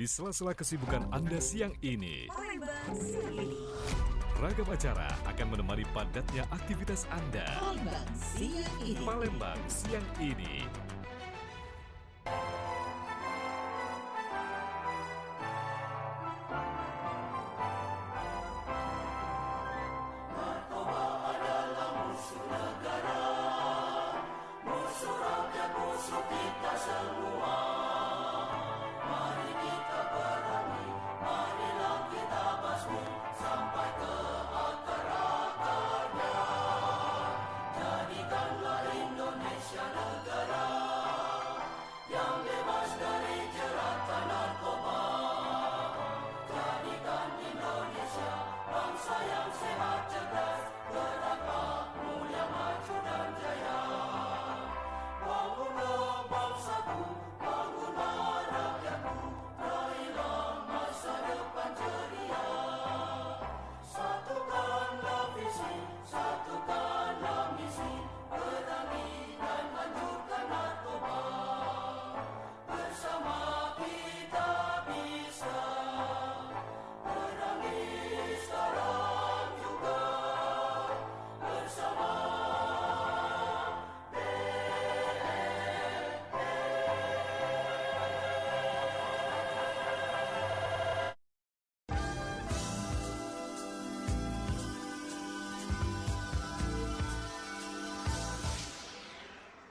Di sela-sela kesibukan Anda siang ini, Palembang siang ini. ragam acara akan menemani padatnya aktivitas Anda. Palembang siang ini. Palembang siang ini.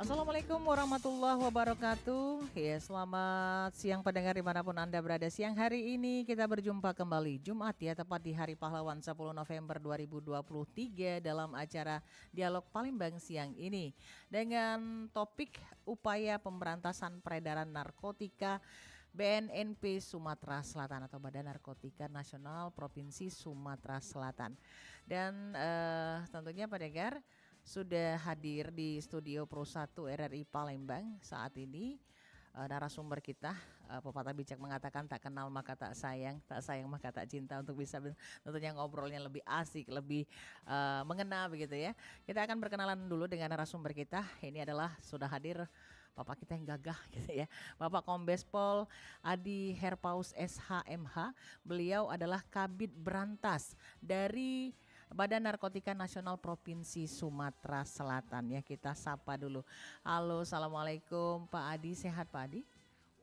Assalamualaikum warahmatullahi wabarakatuh. Ya, selamat siang pendengar dimanapun Anda berada. Siang hari ini kita berjumpa kembali Jumat ya, tepat di Hari Pahlawan 10 November 2023 dalam acara Dialog Palembang siang ini dengan topik upaya pemberantasan peredaran narkotika BNNP Sumatera Selatan atau Badan Narkotika Nasional Provinsi Sumatera Selatan. Dan tentunya pendengar sudah hadir di studio Pro 1 RRI Palembang saat ini narasumber kita, pepatah bijak mengatakan tak kenal maka tak sayang maka tak cinta, untuk bisa tentunya ngobrolnya lebih asik, lebih mengena begitu ya. Kita akan berkenalan dulu dengan narasumber kita. Ini adalah sudah hadir Bapak kita yang gagah gitu ya, Bapak Kombes Pol Adi Herpaus SHMH. Beliau adalah Kabid Berantas dari Badan Narkotika Nasional Provinsi Sumatera Selatan ya. Kita sapa dulu. Halo, assalamualaikum Pak Adi, sehat Pak Adi?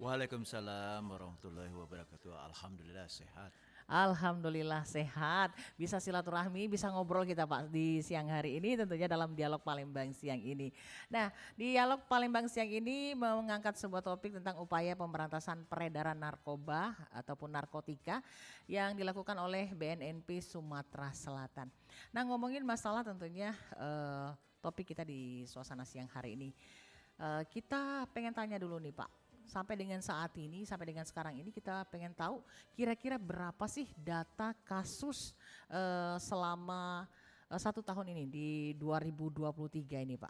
Waalaikumsalam warahmatullahi wabarakatuh. Alhamdulillah sehat. Alhamdulillah sehat. Bisa silaturahmi, bisa ngobrol kita Pak di siang hari ini tentunya dalam Dialog Palembang siang ini. Nah, Dialog Palembang siang ini mengangkat sebuah topik tentang upaya pemberantasan peredaran narkoba ataupun narkotika yang dilakukan oleh BNNP Sumatera Selatan. Nah, ngomongin masalah tentunya topik kita di suasana siang hari ini. Kita pengen tanya dulu nih Pak. Sampai dengan saat ini, sampai dengan sekarang ini kita pengen tahu kira-kira berapa sih data kasus selama 1 tahun ini di 2023 ini Pak?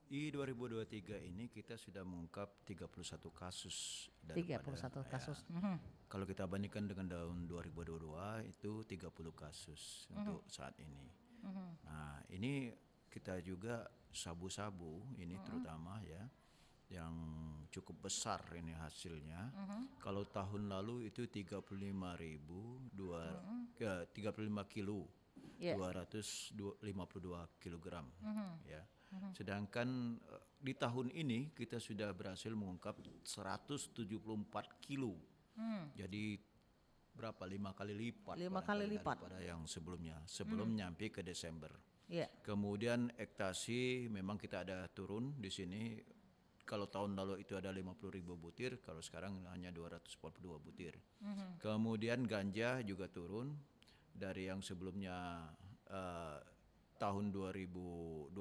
Di 2023 ini kita sudah mengungkap 31 kasus. 31 kasus. Kalau kita bandingkan dengan tahun 2022 itu 30 kasus untuk saat ini. Nah ini kita juga sabu-sabu ini terutama ya, yang cukup besar ini hasilnya. Kalau tahun lalu itu 35 kilo, 252 kilogram ya. Sedangkan di tahun ini kita sudah berhasil mengungkap 174 kilo. Jadi berapa? 5 kali lipat. 5 kali lipat daripada yang sebelumnya, sebelum nyampe ke Desember. Kemudian ekstasi memang kita ada turun di sini. Kalau tahun lalu itu ada 50.000 butir, kalau sekarang hanya 242 butir. Kemudian ganja juga turun dari yang sebelumnya tahun 2022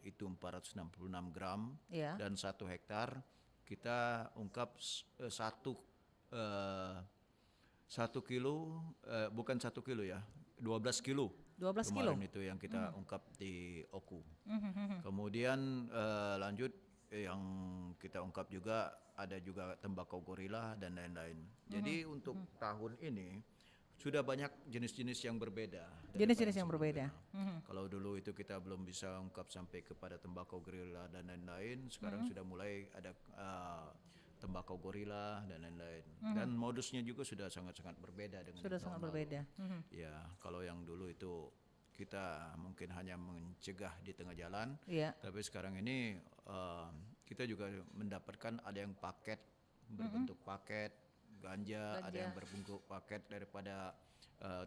itu 466 gram dan 1 hektar. Kita ungkap 1 kilo, bukan 1 kilo ya, 12 kilo. 12 kemarin kilo itu yang kita ungkap di Oku. Kemudian lanjut yang kita ungkap juga ada juga tembakau gorila dan lain-lain. Jadi untuk tahun ini sudah banyak jenis-jenis yang berbeda. Jenis-jenis yang berbeda. Kalau dulu itu kita belum bisa ungkap sampai kepada tembakau gorila dan lain-lain, sekarang sudah mulai ada tembakau gorila dan lain-lain. Dan modusnya juga sudah sangat-sangat berbeda dengan Sudah yang sangat tahun berbeda. lalu. Ya, kalau yang dulu itu kita mungkin hanya mencegah di tengah jalan, Iya. tapi sekarang ini kita juga mendapatkan ada yang paket berbentuk paket ganja, ada yang berbentuk paket daripada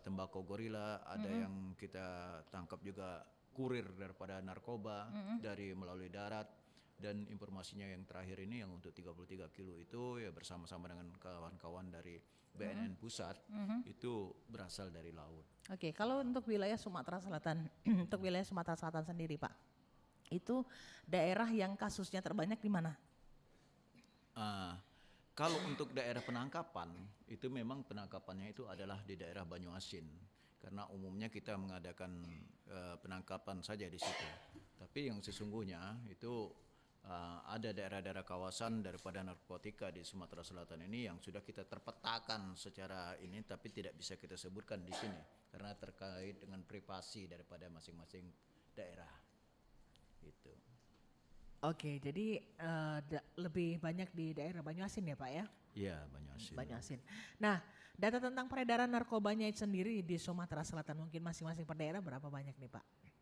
tembakau gorila, ada yang kita tangkap juga kurir daripada narkoba dari melalui darat. Dan informasinya yang terakhir ini yang untuk 33 kilo itu ya bersama-sama dengan kawan-kawan dari BNN Pusat itu berasal dari laut. Oke, kalau untuk wilayah Sumatera Selatan, untuk wilayah Sumatera Selatan sendiri Pak, itu daerah yang kasusnya terbanyak di mana? Kalau untuk daerah penangkapan, itu memang penangkapannya itu adalah di daerah Banyuasin. Karena umumnya kita mengadakan penangkapan saja di situ. Tapi yang sesungguhnya itu ada daerah-daerah kawasan daripada narkotika di Sumatera Selatan ini yang sudah kita terpetakan secara ini, tapi tidak bisa kita sebutkan di sini karena terkait dengan privasi daripada masing-masing daerah. Itu. Oke, jadi lebih banyak di daerah Banyuasin ya Pak ya? Iya, Banyuasin. Banyuasin. Nah, data tentang peredaran narkobanya sendiri di Sumatera Selatan mungkin masing-masing per daerah berapa banyak nih Pak?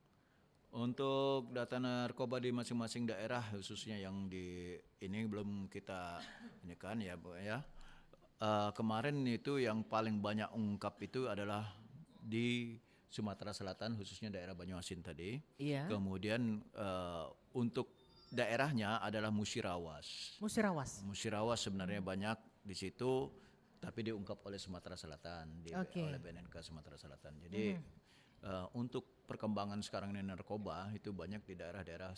Untuk data narkoba di masing-masing daerah khususnya yang di ini belum kita ini kan ya Bu ya. Kemarin itu yang paling banyak ungkap itu adalah di Sumatera Selatan khususnya daerah Banyuasin tadi. Iya. Kemudian untuk daerahnya adalah Musirawas. Musirawas sebenarnya banyak di situ tapi diungkap oleh Sumatera Selatan oleh BNNK Sumatera Selatan. Jadi untuk perkembangan sekarang ini narkoba itu banyak di daerah-daerah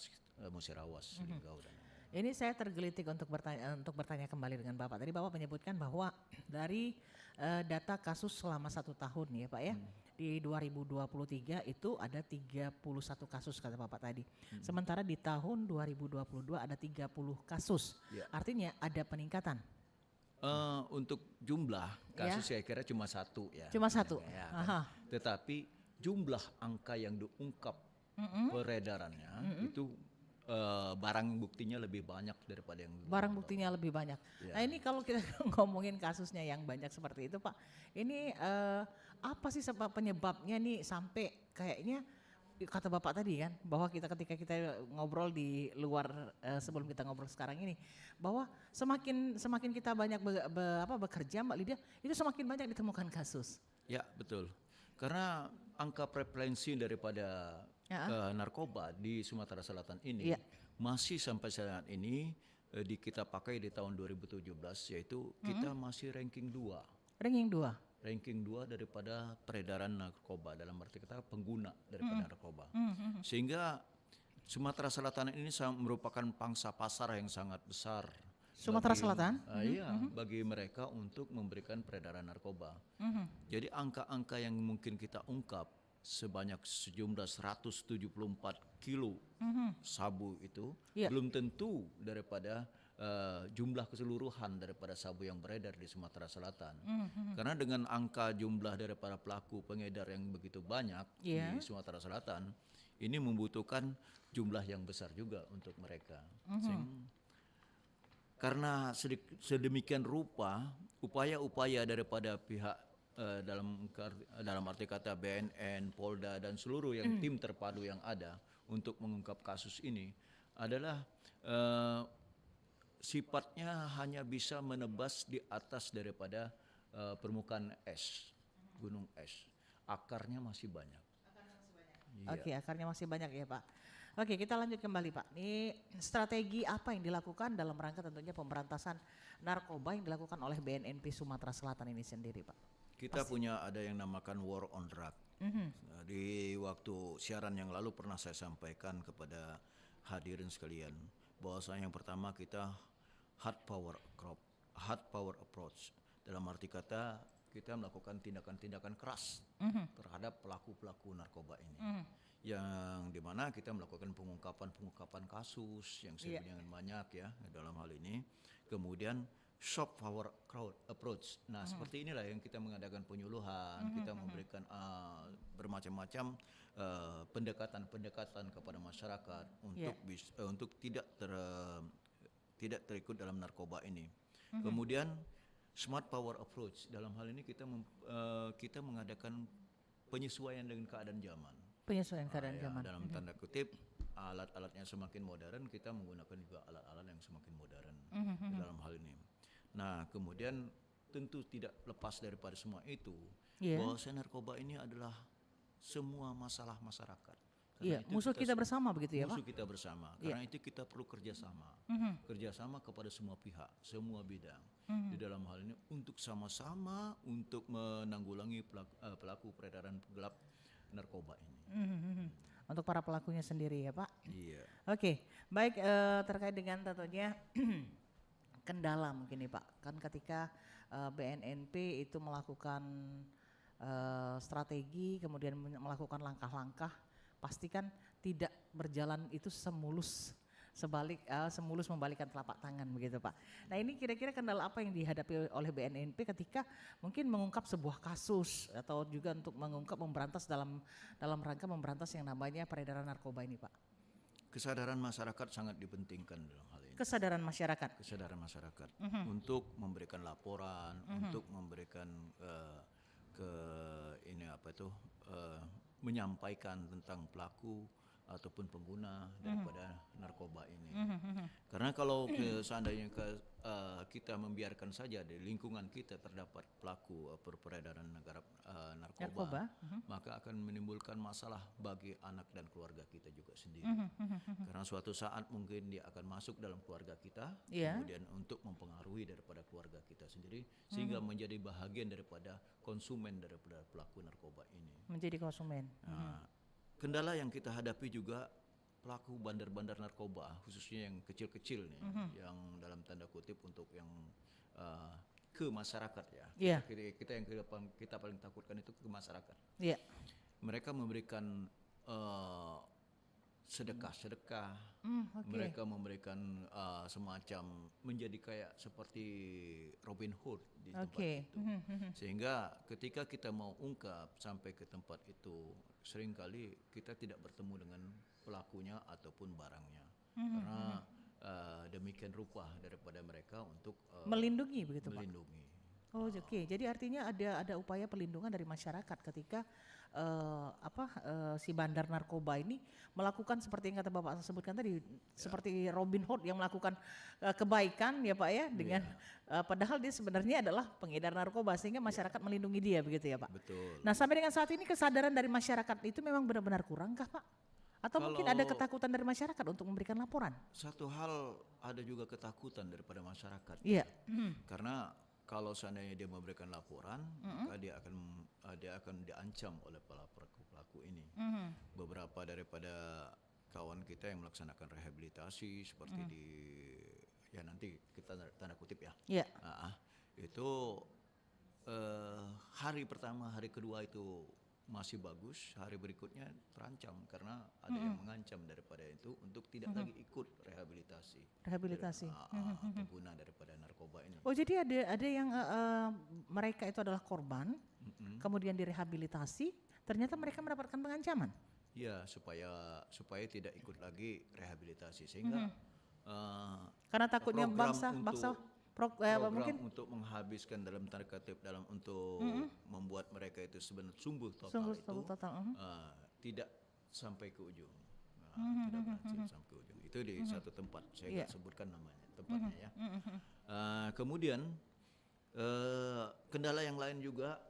Musirawas, Linggau dan ini saya tergelitik untuk bertanya kembali dengan Bapak. Tadi Bapak menyebutkan bahwa dari data kasus selama 1 tahun ya Pak ya, di 2023 itu ada 31 kasus kata Bapak tadi. Sementara di tahun 2022 ada 30 kasus. Ya. Artinya ada peningkatan. Untuk jumlah kasus saya kira cuma 1 ya. Cuma 1. Ya, kan? Tetapi jumlah angka yang diungkap peredarannya itu barang buktinya lebih banyak daripada yang barang buktinya lebih banyak. Ya. Nah ini kalau kita ngomongin kasusnya yang banyak seperti itu Pak, ini apa sih sebab penyebabnya nih sampai kayaknya kata Bapak tadi kan bahwa ketika kita ngobrol di luar sebelum kita ngobrol sekarang ini bahwa semakin kita banyak bekerja Mbak Lydia itu semakin banyak ditemukan kasus. Ya betul. Karena angka prevalensi daripada narkoba di Sumatera Selatan ini masih sampai saat ini kita pakai di tahun 2017 yaitu kita masih ranking 2. Ranking 2 daripada peredaran narkoba dalam arti kata pengguna daripada narkoba. Sehingga Sumatera Selatan ini merupakan pangsa pasar yang sangat besar. Sumatera Selatan? Iya, bagi mereka untuk memberikan peredaran narkoba. Jadi angka-angka yang mungkin kita ungkap sebanyak sejumlah 174 kilo sabu itu belum tentu daripada jumlah keseluruhan daripada sabu yang beredar di Sumatera Selatan. Karena dengan angka jumlah daripada pelaku pengedar yang begitu banyak di Sumatera Selatan, ini membutuhkan jumlah yang besar juga untuk mereka. Karena sedemikian rupa upaya-upaya daripada pihak dalam arti kata BNN, Polda dan seluruh yang tim terpadu yang ada untuk mengungkap kasus ini adalah sifatnya hanya bisa menebas di atas daripada permukaan es, gunung es. Akarnya masih banyak. Oke, akarnya masih banyak ya Pak. Oke, kita lanjut kembali Pak. Ini strategi apa yang dilakukan dalam rangka tentunya pemberantasan narkoba yang dilakukan oleh BNNP Sumatera Selatan ini sendiri Pak? Kita punya ada yang namakan War on Drug. Di waktu siaran yang lalu pernah saya sampaikan kepada hadirin sekalian bahwasanya yang pertama kita hard power approach. Dalam arti kata kita melakukan tindakan-tindakan keras terhadap pelaku-pelaku narkoba ini. Yang dimana kita melakukan pengungkapan kasus yang sedemikian banyak ya dalam hal ini. Kemudian soft power crowd approach. Nah seperti inilah yang kita mengadakan penyuluhan, kita memberikan bermacam-macam pendekatan kepada masyarakat untuk tidak terikut dalam narkoba ini. Kemudian smart power approach, dalam hal ini kita mengadakan penyesuaian dengan keadaan zaman. Penyesuaian keadaan zaman. Dalam tanda kutip, alat-alatnya semakin modern, kita menggunakan juga alat-alat yang semakin modern dalam hal ini. Nah, kemudian tentu tidak lepas daripada semua itu, bahwa narkoba ini adalah semua masalah masyarakat. Iya, musuh kita bersama begitu ya Pak? Musuh kita bersama, karena itu kita perlu kerjasama. Kerjasama kepada semua pihak, semua bidang. Di dalam hal ini untuk sama-sama untuk menanggulangi pelaku peredaran gelap narkoba ini. Untuk para pelakunya sendiri ya Pak? Iya. Oke, baik, terkait dengan tentunya kendala mungkin nih Pak. Kan ketika BNNP itu melakukan strategi, kemudian melakukan langkah-langkah, pastikan tidak berjalan itu semulus membalikkan telapak tangan begitu Pak. Nah ini kira-kira kendala apa yang dihadapi oleh BNNP ketika mungkin mengungkap sebuah kasus atau juga untuk memberantas dalam rangka memberantas yang namanya peredaran narkoba ini Pak? Kesadaran masyarakat sangat dipentingkan dalam hal ini. Kesadaran masyarakat untuk memberikan laporan, untuk memberikan menyampaikan tentang pelaku ataupun pengguna daripada narkoba ini. Karena kalau seandainya kita membiarkan saja di lingkungan kita terdapat pelaku peredaran narkoba, maka akan menimbulkan masalah bagi anak dan keluarga kita juga sendiri. Karena suatu saat mungkin dia akan masuk dalam keluarga kita, kemudian untuk mempengaruhi daripada keluarga kita sendiri, sehingga menjadi bahagian daripada konsumen daripada pelaku narkoba ini. Menjadi konsumen. Kendala yang kita hadapi juga pelaku bandar-bandar narkoba, khususnya yang kecil-kecil nih, yang dalam tanda kutip untuk yang ke masyarakat ya. Kita yang kita paling takutkan itu ke masyarakat. Mereka memberikan sedekah, mereka memberikan semacam menjadi kayak seperti Robin Hood di tempat itu. Sehingga ketika kita mau ungkap sampai ke tempat itu, seringkali kita tidak bertemu dengan pelakunya ataupun barangnya, karena demikian rupa daripada mereka untuk melindungi begitu Pak? Melindungi. Jadi artinya ada upaya perlindungan dari masyarakat ketika si bandar narkoba ini melakukan seperti yang kata Bapak sebutkan tadi, seperti Robin Hood yang melakukan kebaikan ya Pak ya, dengan padahal dia sebenarnya adalah pengedar narkoba, sehingga masyarakat melindungi dia begitu ya Pak. Betul. Nah sampai dengan saat ini kesadaran dari masyarakat itu memang benar-benar kurang kah Pak? Atau mungkin ada ketakutan dari masyarakat untuk memberikan laporan? Satu hal, ada juga ketakutan daripada masyarakat. Karena kalau seandainya dia memberikan laporan, maka dia akan diancam oleh para pelaku ini. Beberapa daripada kawan kita yang melaksanakan rehabilitasi seperti nanti kita tanda kutip ya. Itu hari pertama, hari kedua itu masih bagus, hari berikutnya terancam karena ada yang mengancam daripada itu untuk tidak lagi ikut rehabilitasi. Pengguna daripada narkoba ini. Oh jadi ada yang mereka itu adalah korban, kemudian direhabilitasi, ternyata mereka mendapatkan pengancaman. Ya, supaya tidak ikut lagi rehabilitasi, sehingga karena takutnya bangsa program mungkin untuk menghabiskan dalam tanda kutip untuk membuat mereka itu sebenarnya sungguh total tidak sampai ke ujung, tidak berhasil sampai ke ujung. Itu di satu tempat, saya nggak sebutkan namanya tempatnya ya. Kemudian kendala yang lain juga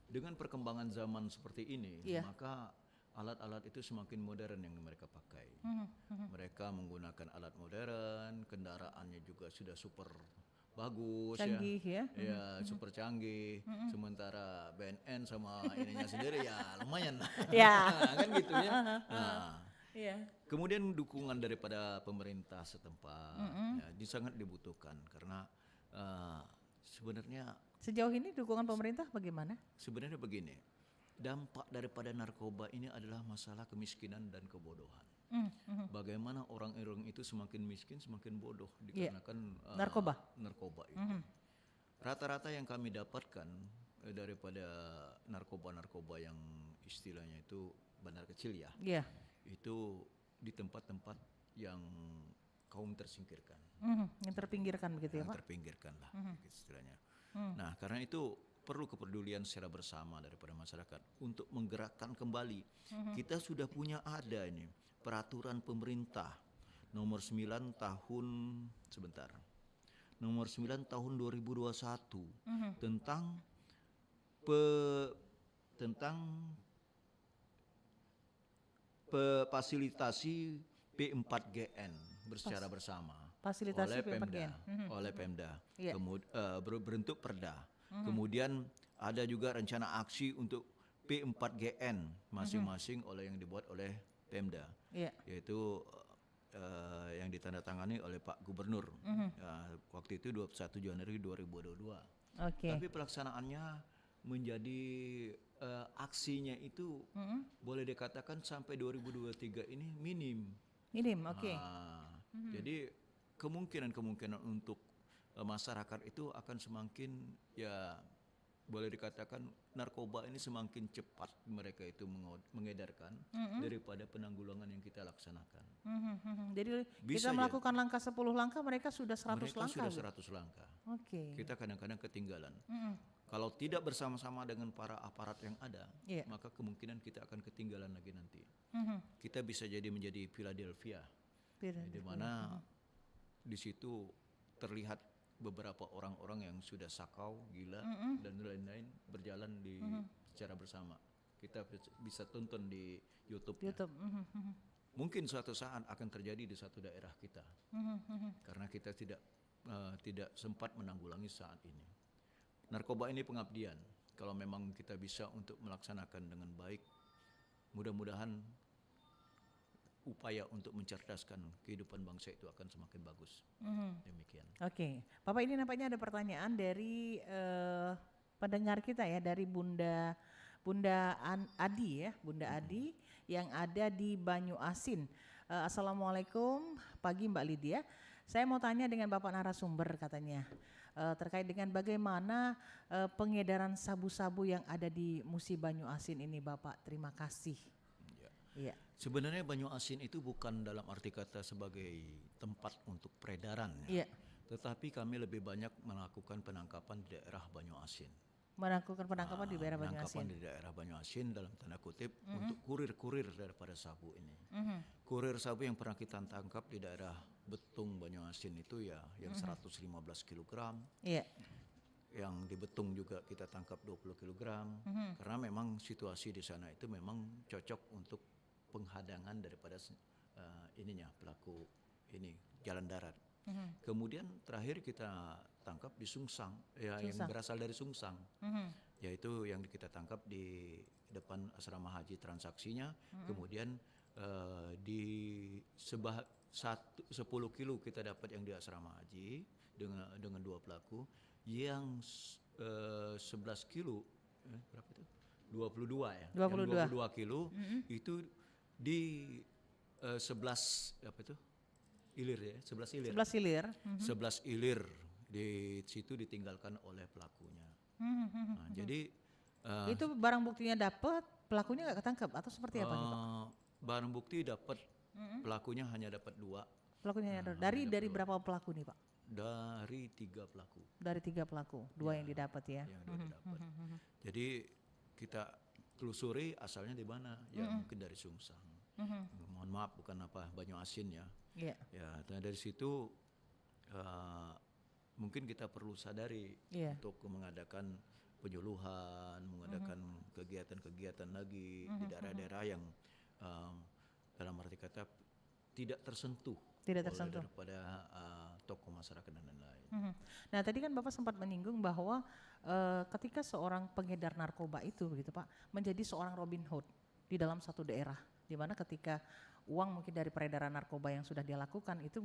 dengan perkembangan zaman seperti ini, maka alat-alat itu semakin modern yang mereka pakai. Mereka menggunakan alat modern, kendaraannya juga sudah super bagus, canggih ya, super canggih. Sementara BNN sama ininya sendiri ya lumayan, kan gitu ya. Kemudian dukungan daripada pemerintah setempat sangat dibutuhkan, karena sebenarnya sejauh ini dukungan pemerintah bagaimana? Sebenarnya begini, dampak daripada narkoba ini adalah masalah kemiskinan dan kebodohan. Bagaimana orang-orang itu semakin miskin, semakin bodoh dikarenakan narkoba itu. Rata-rata yang kami dapatkan daripada narkoba yang istilahnya itu bandar kecil ya, itu di tempat-tempat yang kaum tersingkirkan. Yang terpinggirkan begitu ya Pak? Terpinggirkan lah istilahnya. Nah karena itu perlu kepedulian secara bersama daripada masyarakat untuk menggerakkan kembali. Kita sudah punya ada ini peraturan pemerintah nomor 9 tahun nomor 9 tahun 2021 tentang fasilitasi P4GN secara bersama Fasilitasi oleh Pemda, P4GN. oleh Pemda. Iya. Berbentuk perda. Kemudian ada juga rencana aksi untuk P4GN masing-masing oleh yang dibuat oleh Pemda, yaitu yang ditandatangani oleh Pak Gubernur waktu itu 21 Januari 2022. Tapi pelaksanaannya menjadi aksinya itu boleh dikatakan sampai 2023 ini minim. Jadi kemungkinan untuk masyarakat itu akan semakin ya boleh dikatakan narkoba ini semakin cepat mereka itu mengedarkan daripada penanggulangan yang kita laksanakan. Jadi Bisa kita melakukan langkah 10 langkah, mereka sudah 100 mereka langkah. Sudah 100 langkah. Kita kadang-kadang ketinggalan. Kalau tidak bersama-sama dengan para aparat yang ada, maka kemungkinan kita akan ketinggalan lagi nanti. Kita bisa menjadi Philadelphia, di mana di situ terlihat beberapa orang-orang yang sudah sakau, gila dan lain-lain berjalan secara bersama. Kita bisa tonton di YouTube. Mungkin suatu saat akan terjadi di satu daerah kita, karena kita tidak sempat menanggulangi saat ini. Narkoba ini pengabdian. Kalau memang kita bisa untuk melaksanakan dengan baik, mudah-mudahan upaya untuk mencerdaskan kehidupan bangsa itu akan semakin bagus. Demikian. Bapak, ini nampaknya ada pertanyaan dari pendengar kita ya, dari Bunda Adi ya, Bunda Adi yang ada di Banyu Asin. Assalamualaikum, pagi Mbak Lydia. Saya mau tanya dengan Bapak narasumber katanya terkait dengan bagaimana pengedaran sabu-sabu yang ada di Musi Banyu Asin ini Bapak. Terima kasih. Iya. Sebenarnya Banyu Asin itu bukan dalam arti kata sebagai tempat untuk peredaran, tetapi kami lebih banyak melakukan penangkapan di daerah Banyu Asin. Melakukan penangkapan di daerah Banyu Asin. Penangkapan di daerah Banyu Asin dalam tanda kutip untuk kurir-kurir daripada sabu ini. Kurir sabu yang pernah kita tangkap di daerah Betung Banyu Asin itu ya yang 115 kg. Yang di Betung juga kita tangkap 20 kg. Karena memang situasi di sana itu memang cocok untuk penghadangan daripada pelaku ini jalan darat. Kemudian terakhir kita tangkap di Sungsang, yang berasal dari Sungsang, yaitu yang kita tangkap di depan asrama haji transaksinya. Kemudian di 10 kilo kita dapat yang di asrama haji dengan 2 pelaku, yang 11 kilo berapa itu? 22 ya. 22 kilo itu di 11 ilir ya, 11 ilir. 11 ilir di situ ditinggalkan oleh pelakunya. Nah, jadi itu barang buktinya dapat, pelakunya nggak ketangkep atau seperti apa nih Pak? Barang bukti dapat, pelakunya hanya dapat 2. Pelakunya dari berapa pelaku nih Pak? Dari 3 pelaku. Dari 3 pelaku, 2 yang didapat ya. Yang didapat. Jadi kita telusuri asalnya di mana? Ya mungkin dari Sungsang. Mohon maaf bukan Banyu Asin ya. Ya, dari situ mungkin kita perlu sadari untuk mengadakan penyuluhan, mengadakan kegiatan-kegiatan lagi di daerah-daerah yang dalam arti kata tidak tersentuh daripada tokoh masyarakat dan lain-lain. Nah tadi kan Bapak sempat menyinggung bahwa ketika seorang pengedar narkoba itu begitu Pak menjadi seorang Robin Hood di dalam satu daerah, di mana ketika uang mungkin dari peredaran narkoba yang sudah dia lakukan itu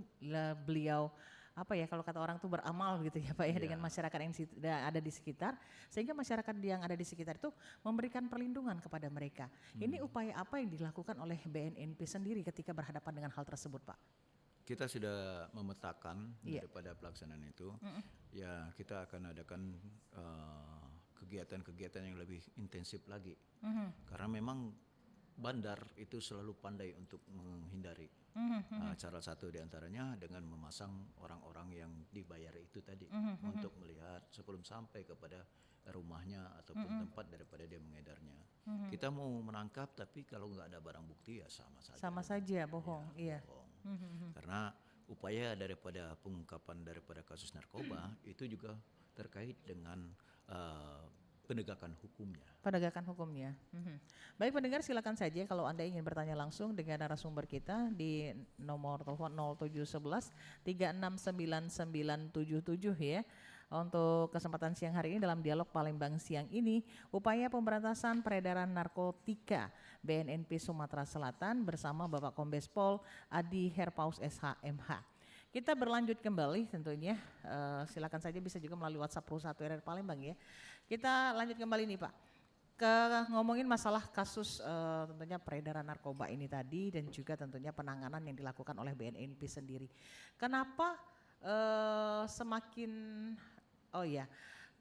beliau kalau kata orang tuh beramal gitu ya Pak ya, dengan masyarakat yang ada di sekitar, sehingga masyarakat yang ada di sekitar itu memberikan perlindungan kepada mereka. Ini upaya apa yang dilakukan oleh BNNP sendiri ketika berhadapan dengan hal tersebut Pak? Kita sudah memetakan daripada pelaksanaan itu, ya kita akan adakan kegiatan-kegiatan yang lebih intensif lagi, karena memang bandar itu selalu pandai untuk menghindari. Salah satu diantaranya dengan memasang orang-orang yang dibayar itu tadi untuk melihat sebelum sampai kepada rumahnya ataupun tempat daripada dia mengedarnya. Kita mau menangkap tapi kalau nggak ada barang bukti ya sama saja. Sama saja bohong, Ya, iya. bohong. Karena upaya daripada pengungkapan daripada kasus narkoba itu juga terkait dengan penegakan hukumnya. Penegakan hukumnya. Baik pendengar, silakan saja kalau Anda ingin bertanya langsung dengan narasumber kita di nomor telepon 0711 369977 ya. Untuk kesempatan siang hari ini dalam dialog Palembang siang ini, upaya pemberantasan peredaran narkotika BNNP Sumatera Selatan bersama Bapak Kombes Pol Adi Herpaus SH.MH. Kita berlanjut kembali tentunya, silakan saja bisa juga melalui WhatsApp Pro 1 RR Palembang ya. Kita lanjut kembali nih Pak, ke ngomongin masalah kasus tentunya peredaran narkoba ini tadi dan juga tentunya penanganan yang dilakukan oleh BNNP sendiri. Kenapa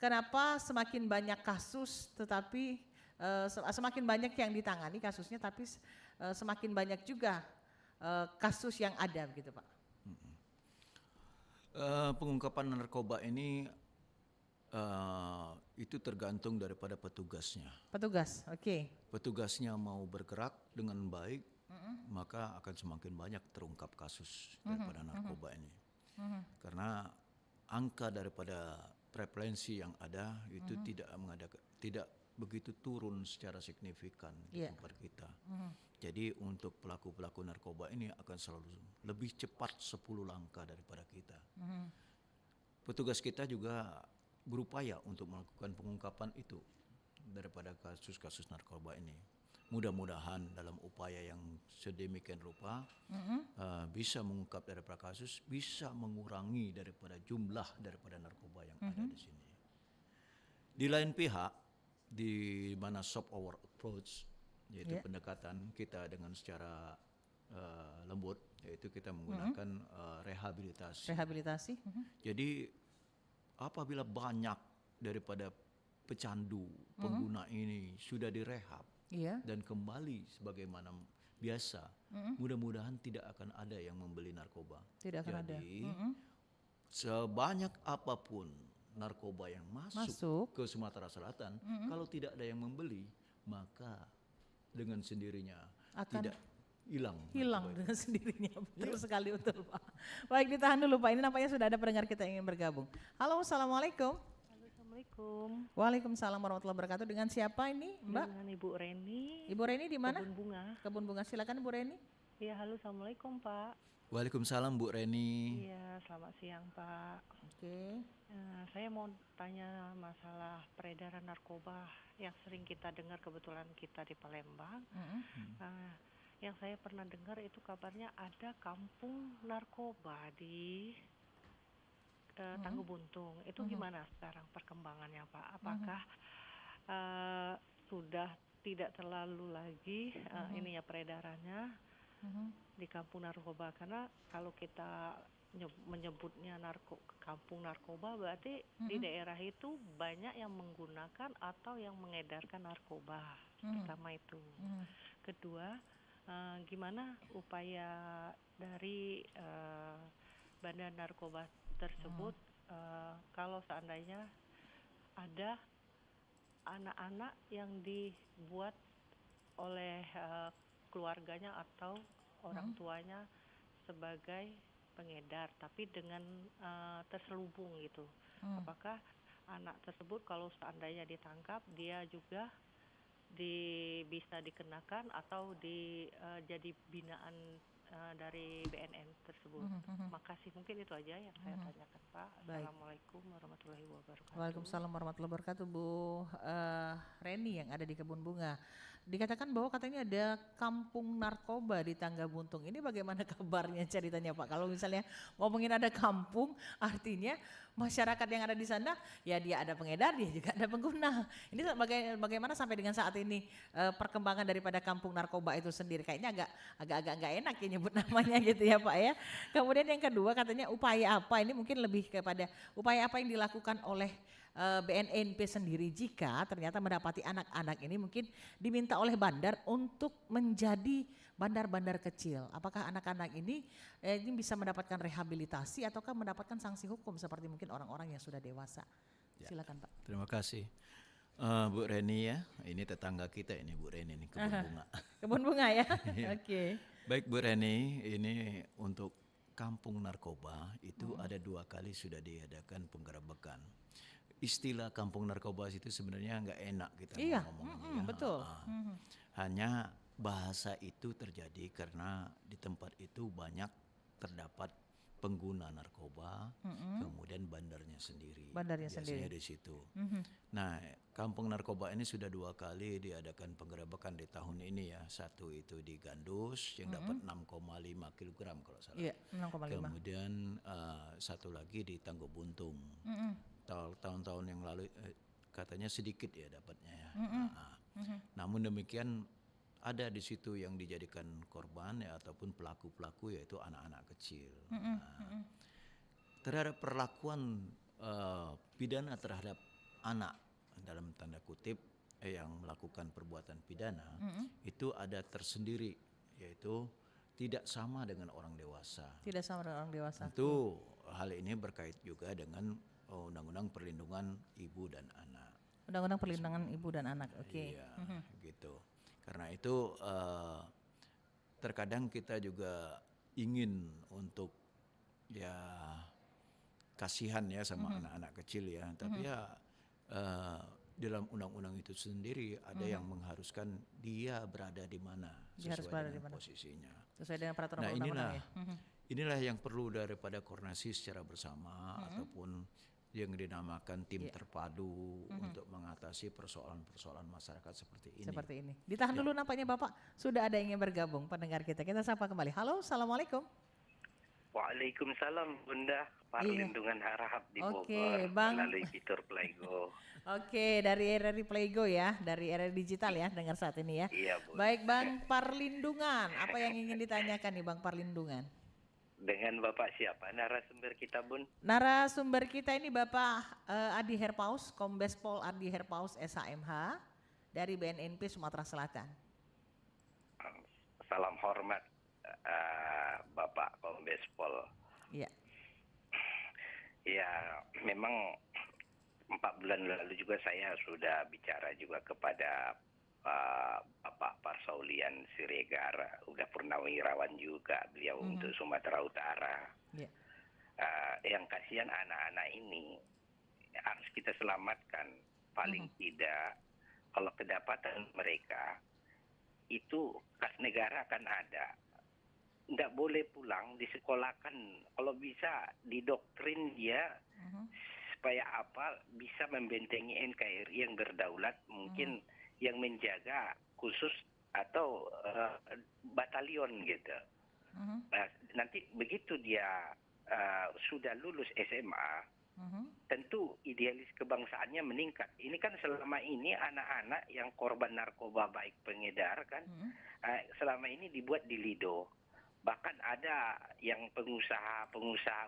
kenapa semakin banyak kasus tetapi semakin banyak yang ditangani kasusnya tapi semakin banyak juga kasus yang ada begitu Pak? Pengungkapan narkoba ini itu tergantung daripada petugasnya. Petugas, oke. Petugasnya mau bergerak dengan baik, maka akan semakin banyak terungkap kasus daripada narkoba ini. Karena angka daripada prevalensi yang ada itu tidak begitu turun secara signifikan di tempat kita. Jadi untuk pelaku-pelaku narkoba ini akan selalu lebih cepat 10 langkah daripada kita. Petugas kita juga berupaya untuk melakukan pengungkapan itu daripada kasus-kasus narkoba ini. Mudah-mudahan dalam upaya yang sedemikian rupa bisa mengungkap daripada kasus, bisa mengurangi daripada jumlah daripada narkoba yang ada di sini. Di lain pihak, di mana soft our approach, yaitu pendekatan kita dengan secara lembut, yaitu kita menggunakan rehabilitasi. Rehabilitasi. Jadi apabila banyak daripada pecandu pengguna ini sudah direhab dan kembali sebagaimana biasa, mudah-mudahan tidak akan ada yang membeli narkoba. Tidak akan ada. Jadi sebanyak apapun narkoba yang masuk ke Sumatera Selatan, kalau tidak ada yang membeli, maka dengan sendirinya akan tidak hilang dengan sendirinya. Betul sekali, betul Pak. Baik, ditahan dulu Pak, ini nampaknya sudah ada pendengar kita yang ingin bergabung. Halo, Assalamualaikum. Assalamualaikum. Waalaikumsalam warahmatullahi wabarakatuh. Dengan siapa ini Mbak? Dengan Ibu Reni. Ibu Reni di mana? Kebun Bunga. Kebun Bunga, silakan Bu Reni. Ya, halo, Assalamualaikum Pak. Waalaikumsalam Bu Reni. Iya, selamat siang Pak. Oke. Saya mau tanya masalah peredaran narkoba yang sering kita dengar, kebetulan kita di Palembang. Yang saya pernah dengar itu kabarnya ada kampung narkoba di Tangguh Buntung. Itu gimana sekarang perkembangannya Pak? Apakah sudah tidak terlalu lagi ini ya peredarannya di kampung narkoba? Karena kalau kita menyebutnya kampung narkoba berarti di daerah itu banyak yang menggunakan atau yang mengedarkan narkoba. Pertama itu. Kedua, gimana upaya dari Badan Narkoba tersebut kalau seandainya ada anak-anak yang dibuat oleh keluarganya atau orang tuanya sebagai pengedar, tapi dengan terselubung gitu. Apakah anak tersebut kalau seandainya ditangkap dia juga bisa dikenakan atau jadi binaan dari BNN tersebut. Makasih, mungkin itu aja yang saya tanyakan Pak. Baik. Assalamualaikum warahmatullahi wabarakatuh. Waalaikumsalam warahmatullahi wabarakatuh. Bu Reni yang ada di Kebun Bunga. Dikatakan bahwa katanya ada kampung narkoba di Tangga Buntung. Ini bagaimana kabarnya, ceritanya Pak? Kalau misalnya ngomongin ada kampung, artinya masyarakat yang ada di sana, ya dia ada pengedar, dia juga ada pengguna. Ini bagaimana sampai dengan saat ini perkembangan daripada kampung narkoba itu sendiri? Kayaknya agak nggak enak ya nyebut namanya gitu ya Pak ya. Kemudian yang kedua katanya upaya apa? Ini mungkin lebih kepada upaya apa yang dilakukan oleh BNNP sendiri jika ternyata mendapati anak-anak ini mungkin diminta oleh bandar untuk menjadi bandar-bandar kecil. Apakah anak-anak ini bisa mendapatkan rehabilitasi ataukah mendapatkan sanksi hukum seperti mungkin orang-orang yang sudah dewasa? Silakan Pak. Terima kasih. Bu Reni ya, ini tetangga kita ini Bu Reni ini kebun bunga. Kebun bunga ya. Oke. Baik Bu Reni, ini untuk kampung narkoba itu ada 2 kali sudah diadakan penggerebekan. Istilah kampung narkoba itu sebenarnya nggak enak kita ngomongnya. Betul. Hanya bahasa itu terjadi karena di tempat itu banyak terdapat pengguna narkoba, kemudian bandarnya sendiri. Biasanya di situ. Nah, kampung narkoba ini sudah 2 kali diadakan penggerebekan di tahun ini ya. Satu itu di Gandus yang dapat 6,5 kilogram kalau salah. Iya, 6,5. Kemudian satu lagi di Tangguh Buntung. Tahun-tahun yang lalu katanya sedikit ya dapatnya ya. Namun demikian ada di situ yang dijadikan korban ya ataupun pelaku-pelaku yaitu anak-anak kecil. Terhadap perlakuan pidana terhadap anak dalam tanda kutip yang melakukan perbuatan pidana itu ada tersendiri, yaitu tidak sama dengan orang dewasa. Tidak sama dengan orang dewasa. Tentu hal ini berkait juga dengan Undang-Undang Perlindungan Ibu dan Anak. Undang-Undang Perlindungan Ibu dan Anak, oke. Iya, gitu. Karena itu terkadang kita juga ingin untuk ya kasihan ya sama anak-anak kecil ya, tapi ya dalam undang-undang itu sendiri ada yang mengharuskan dia berada di mana sesuai dengan posisinya. Sesuai dengan peraturan undang-undang ya. Inilah yang perlu daripada koordinasi secara bersama ataupun yang dinamakan tim terpadu untuk mengatasi persoalan-persoalan masyarakat seperti ini. Seperti ini. Ditahan dulu nampaknya Bapak sudah ada yang ingin bergabung pendengar kita. Kita sapa kembali. Halo, Assalamualaikum. Waalaikumsalam Bunda, Perlindungan Harahap di Bogor. Oke, Bang. Melalui fitur Playgo. Oke, dari RRI Playgo ya, dari RRI Digital ya, dengar saat ini ya. Iya, Bu. Baik Bang Perlindungan, apa yang ingin ditanyakan nih Bang Perlindungan? Dengan Bapak siapa narasumber kita, Bun? Narasumber kita ini Bapak Adi Herpaus, Kombes Pol Adi Herpaus SHMH dari BNNP Sumatera Selatan. Salam hormat Bapak Kombes Pol. Iya. Ya, memang 4 bulan lalu juga saya sudah bicara juga kepada Bapak Parsaulian Siregar, udah purnawirawan juga beliau untuk Sumatera Utara. Yeah. Yang kasihan anak-anak ini harus kita selamatkan. Paling tidak kalau kedapatan mereka itu kas negara akan ada. Nggak boleh pulang, disekolahkan. Kalau bisa didoktrin dia supaya apa bisa membentengi NKRI yang berdaulat mungkin yang menjaga khusus atau batalion gitu. Nah, nanti begitu dia sudah lulus SMA, tentu idealis kebangsaannya meningkat. Ini kan selama ini anak-anak yang korban narkoba baik pengedar kan, selama ini dibuat di Lido. Bahkan ada yang pengusaha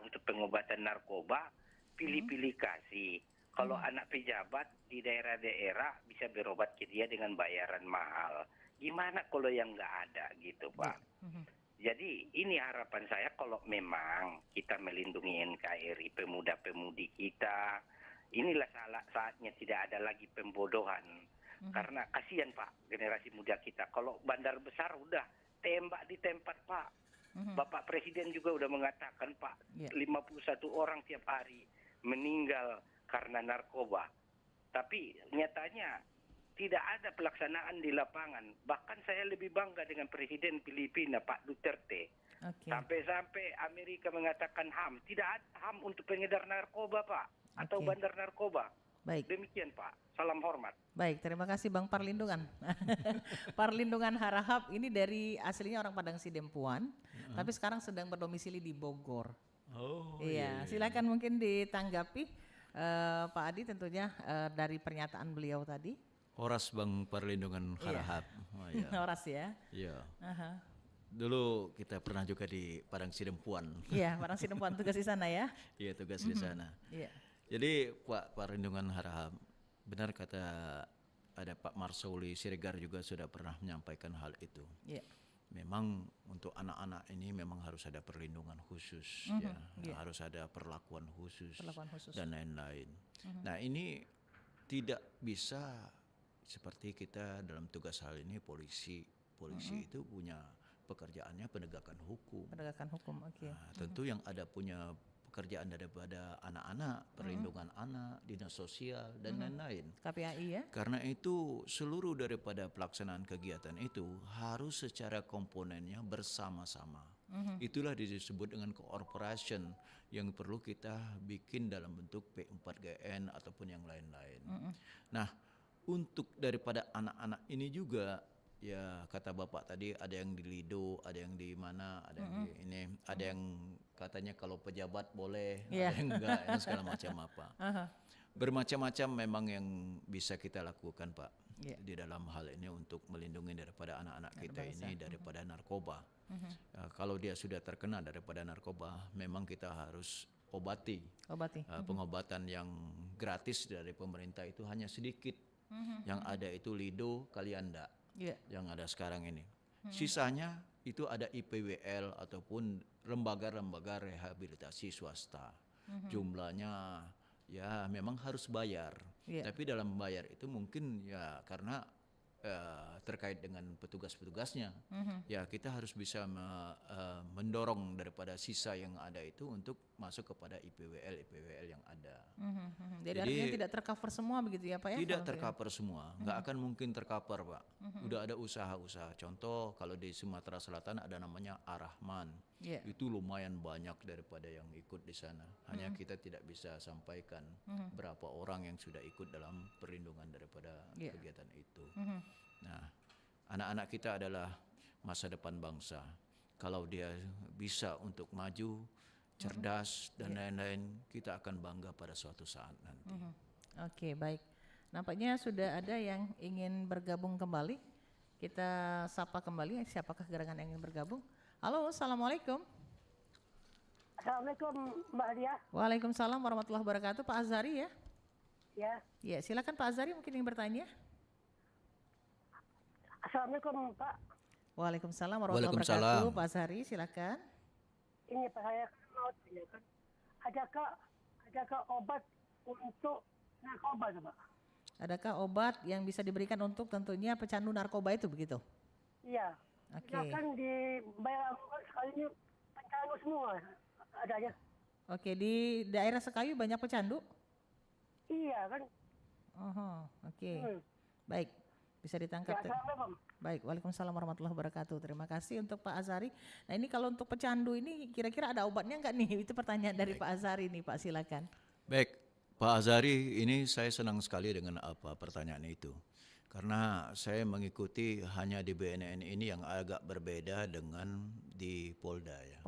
untuk pengobatan narkoba pilih-pilih kasih. Kalau anak pejabat di daerah-daerah bisa berobat ke dia dengan bayaran mahal. Gimana kalau yang nggak ada gitu Pak? Jadi ini harapan saya kalau memang kita melindungi NKRI, pemuda-pemudi kita, inilah saatnya tidak ada lagi pembodohan. Karena kasihan Pak generasi muda kita. Kalau bandar besar udah tembak di tempat Pak. Bapak Presiden juga udah mengatakan Pak, 51 orang tiap hari meninggal karena narkoba. Tapi nyatanya tidak ada pelaksanaan di lapangan. Bahkan saya lebih bangga dengan Presiden Filipina Pak Duterte. Sampai-sampai Amerika mengatakan HAM. Tidak ada HAM untuk pengedar narkoba Pak. Atau bandar narkoba. Baik. Demikian Pak. Salam hormat. Baik, terima kasih Bang Perlindungan. Perlindungan Harahap ini dari aslinya orang Padang Sidempuan. Tapi sekarang sedang berdomisili di Bogor. Oh iya. Silakan mungkin ditanggapi Pak Adi tentunya dari pernyataan beliau tadi. Horas Bang Perlindungan Harahap. Oh, iya. Horas ya. Iya. Dulu kita pernah juga di Padang Sidempuan. Iya, Padang Sidempuan tugas di sana ya. Iya, tugas di sana. Iya. Jadi Pak Perlindungan HAM, benar kata ada Pak Marsauli Siregar juga sudah pernah menyampaikan hal itu. Yeah. Memang untuk anak-anak ini memang harus ada perlindungan khusus, harus ada perlakuan khusus dan lain-lain. Nah ini tidak bisa seperti kita dalam tugas hal ini polisi itu punya pekerjaannya penegakan hukum. Oke. Nah, tentu yang ada punya pekerjaan daripada anak-anak, perlindungan anak, dinas sosial dan lain-lain. KPAI ya. Karena itu seluruh daripada pelaksanaan kegiatan itu harus secara komponennya bersama-sama. Itulah disebut dengan cooperation yang perlu kita bikin dalam bentuk P4GN ataupun yang lain-lain. Nah, untuk daripada anak-anak ini juga ya kata Bapak tadi ada yang di Lido, ada yang di mana, ada yang di ini, ada yang katanya kalau pejabat boleh, ada yang enggak, yang segala macam apa. Bermacam-macam memang yang bisa kita lakukan Pak di dalam hal ini untuk melindungi daripada anak-anak kita ini daripada narkoba. Kalau dia sudah terkena daripada narkoba, memang kita harus obati. Pengobatan yang gratis dari pemerintah itu hanya sedikit. Yang ada itu Lido, Kalianda. Yang ada sekarang ini. Sisanya itu ada IPWL ataupun lembaga-lembaga rehabilitasi swasta. Jumlahnya ya memang harus bayar. Tapi dalam bayar itu mungkin ya karena terkait dengan petugas-petugasnya. Ya kita harus bisa mendorong daripada sisa yang ada itu untuk masuk kepada IPWL yang ada. Jadi artinya tidak tercover semua begitu ya Pak ya? Tidak tercover semua, nggak akan mungkin tercover Pak. Udah ada usaha-usaha. Contoh kalau di Sumatera Selatan ada namanya Ar-Rahman. Itu lumayan banyak daripada yang ikut di sana. Hanya kita tidak bisa sampaikan berapa orang yang sudah ikut dalam perlindungan daripada kegiatan itu. Nah, anak-anak kita adalah masa depan bangsa. Kalau dia bisa untuk maju, cerdas dan lain-lain, kita akan bangga pada suatu saat nanti. Oke, baik. Nampaknya sudah ada yang ingin bergabung kembali. Kita sapa kembali siapakah gerangan yang ingin bergabung. Halo, Assalamualaikum. Assalamualaikum Mbak Alia. Waalaikumsalam warahmatullahi wabarakatuh. Pak Azhari ya? Ya, silakan Pak Azhari mungkin ingin bertanya. Assalamualaikum Pak. Waalaikumsalam warahmatullahi wabarakatuh. Pak Azhari silakan. Ini Pak, saya mau tanyakan, adakah obat untuk narkoba Pak? Adakah obat yang bisa diberikan untuk tentunya pecandu narkoba itu begitu? Iya. Kan di daerah sekali ini pecandu semua adanya. Oke, di daerah Sekayu banyak pecandu? Iya kan. Oke. Baik, bisa ditangkap. Ya, Assalamualaikum. Baik, waalaikumsalam warahmatullahi wabarakatuh. Terima kasih untuk Pak Azhari. Nah ini kalau untuk pecandu ini kira-kira ada obatnya nggak nih? Itu pertanyaan dari Pak Azhari nih Pak, silakan. Baik, Pak Azhari, ini saya senang sekali dengan pertanyaan itu. Karena saya mengikuti hanya di BNN ini yang agak berbeda dengan di Polda ya.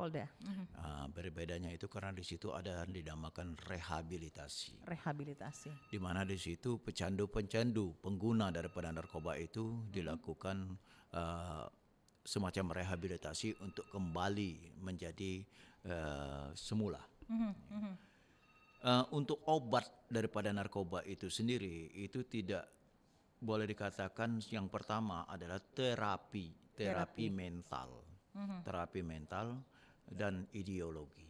Berbedanya itu karena di situ ada yang dinamakan rehabilitasi. Di mana di situ pecandu-pecandu pengguna daripada narkoba itu dilakukan semacam rehabilitasi untuk kembali menjadi semula. Untuk obat daripada narkoba itu sendiri itu tidak boleh dikatakan yang pertama adalah terapi mental, terapi mental dan ideologi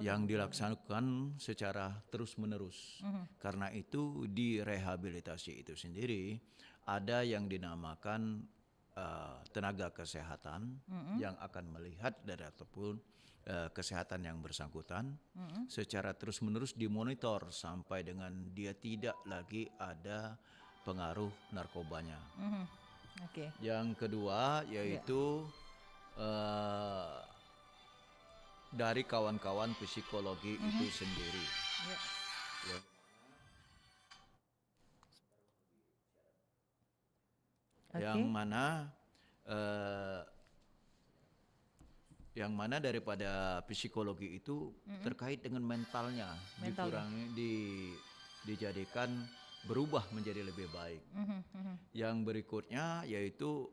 yang dilaksanakan secara terus-menerus. Karena itu di rehabilitasi itu sendiri ada yang dinamakan tenaga kesehatan yang akan melihat dari ataupun kesehatan yang bersangkutan secara terus-menerus dimonitor sampai dengan dia tidak lagi ada pengaruh narkobanya. Yang kedua yaitu dari kawan-kawan psikologi itu sendiri. Yang mana daripada psikologi itu terkait dengan mentalnya. Dijadikan berubah menjadi lebih baik. Yang berikutnya yaitu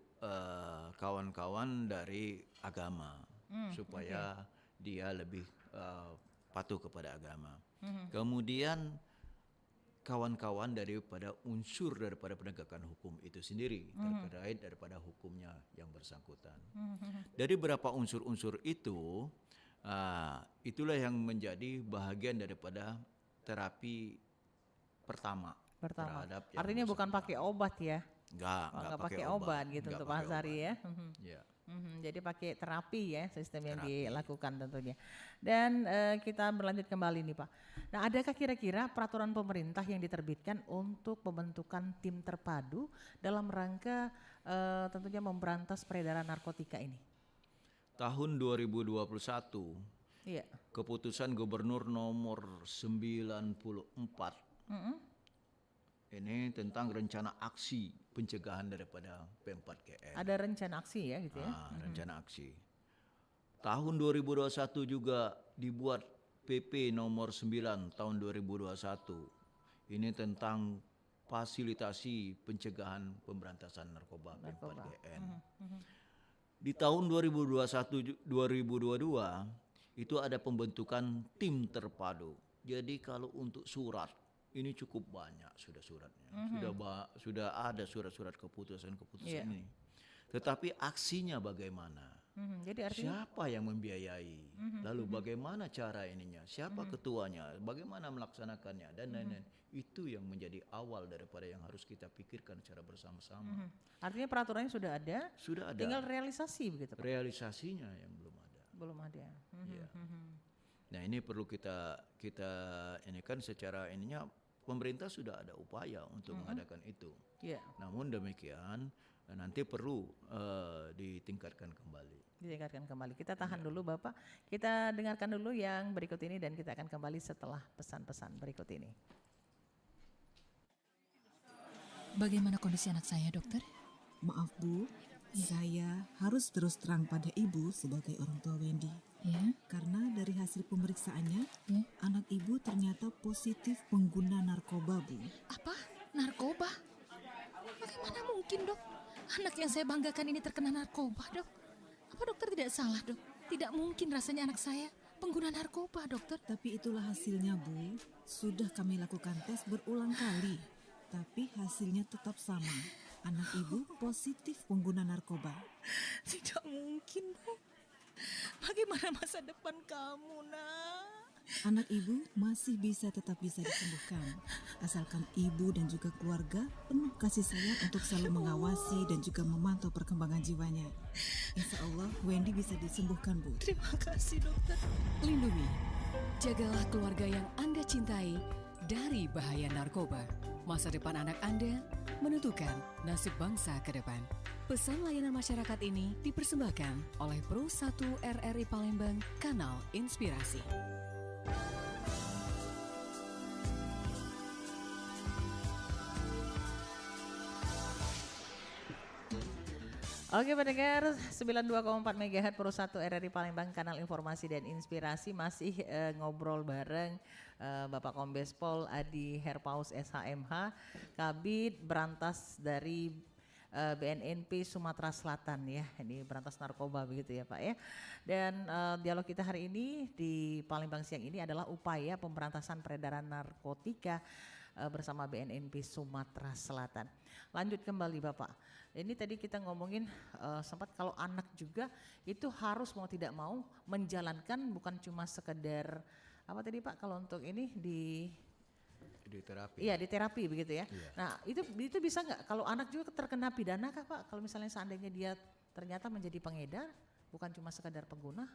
kawan-kawan dari agama supaya dia lebih patuh kepada agama. Kemudian kawan-kawan daripada unsur daripada penegakan hukum itu sendiri terkait daripada hukumnya yang bersangkutan. Dari beberapa unsur-unsur itu, itulah yang menjadi bahagian daripada terapi pertama. Terhadap yang Artinya bukan pakai obat ya? Enggak pakai obat gitu untuk Pak Hasari ya. Ya. Jadi pakai terapi ya sistem yang dilakukan tentunya. Dan kita berlanjut kembali nih Pak. Nah, adakah kira-kira peraturan pemerintah yang diterbitkan untuk pembentukan tim terpadu dalam rangka tentunya memberantas peredaran narkotika ini? Tahun 2021, iya. Keputusan Gubernur nomor 94 ini tentang rencana aksi pencegahan daripada Pemkab KL. Ada rencana aksi ya gitu ya? Rencana aksi. Tahun 2021 juga dibuat PP nomor 9 tahun 2021. Ini tentang fasilitasi pencegahan pemberantasan narkoba Pemkab KL. Di tahun 2021-2022 itu ada pembentukan tim terpadu. Jadi kalau untuk surat ini cukup banyak sudah suratnya, sudah ada surat-surat keputusan ini. Tetapi aksinya bagaimana? Jadi artinya siapa yang membiayai? Lalu bagaimana cara ininya? Siapa ketuanya? Bagaimana melaksanakannya? Dan lain-lain. Itu yang menjadi awal daripada yang harus kita pikirkan secara bersama-sama. Artinya peraturannya sudah ada. Sudah ada. Tinggal realisasi begitu Pak? Realisasinya yang belum ada. Belum ada. Iya. Nah ini perlu kita ini kan secara ininya pemerintah sudah ada upaya untuk mengadakan itu. Namun demikian nanti perlu ditingkatkan kembali. Kita tahan dulu Bapak. Kita dengarkan dulu yang berikut ini dan kita akan kembali setelah pesan-pesan berikut ini. Bagaimana kondisi anak saya, dokter? Maaf Bu, saya harus terus terang pada Ibu sebagai orang tua Wendy. Ya. Karena dari hasil pemeriksaannya, Ya. anak Ibu ternyata positif pengguna narkoba, Bu. Apa? Narkoba? Bagaimana mungkin, Dok? Anak yang saya banggakan ini terkena narkoba, Dok. Apa dokter tidak salah, Dok? Tidak mungkin rasanya anak saya pengguna narkoba, dokter. Tapi itulah hasilnya, Bu. Sudah kami lakukan tes berulang kali, tapi hasilnya tetap sama. Anak Ibu positif pengguna narkoba. Tidak mungkin, Dok. Bagaimana masa depan kamu, Nak? Anak Ibu masih tetap bisa disembuhkan, asalkan Ibu dan juga keluarga penuh kasih sayang untuk selalu mengawasi dan juga memantau perkembangan jiwanya. Insya Allah Wendy bisa disembuhkan, Bu. Terima kasih, dokter. Lindungi, jagalah keluarga yang Anda cintai dari bahaya narkoba. Masa depan anak Anda menentukan nasib bangsa ke depan. Pesan layanan masyarakat ini dipersembahkan oleh Pro 1 RRI Palembang, Kanal Inspirasi. Oke pendengar 92,4 MHz Pro 1 RRI Palembang, Kanal Informasi dan Inspirasi masih ngobrol bareng Bapak Kombes Pol Adi Herpaus SHMH, Kabid Berantas dari BNNP Sumatera Selatan ya, ini berantas narkoba begitu ya Pak ya. Dan dialog kita hari ini di Palembang siang ini adalah upaya pemberantasan peredaran narkotika bersama BNNP Sumatera Selatan. Lanjut kembali Bapak, ini tadi kita ngomongin sempat kalau anak juga itu harus mau tidak mau menjalankan bukan cuma sekedar apa tadi Pak kalau untuk ini di terapi. Iya di terapi begitu ya. Iya. Nah itu bisa nggak kalau anak juga terkena pidana kah Pak? Kalau misalnya seandainya dia ternyata menjadi pengedar bukan cuma sekedar pengguna,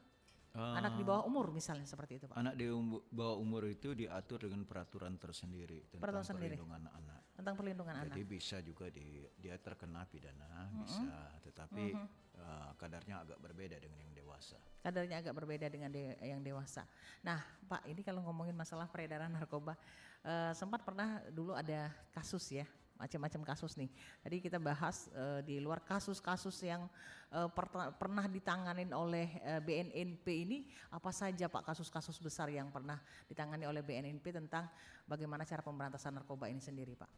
anak di bawah umur misalnya seperti itu Pak. Anak di bawah umur itu diatur dengan peraturan tersendiri tentang perlindungan anak. Tentang perlindungan anak. Jadi bisa juga dia terkena pidana bisa, tetapi kadarnya agak berbeda dengan yang dewasa. Kadarnya agak berbeda dengan yang dewasa. Nah Pak ini kalau ngomongin masalah peredaran narkoba, sempat pernah dulu ada kasus ya, macam-macam kasus nih. Tadi kita bahas di luar kasus-kasus yang pernah ditanganin oleh BNNP ini, apa saja Pak kasus-kasus besar yang pernah ditangani oleh BNNP tentang bagaimana cara pemberantasan narkoba ini sendiri Pak?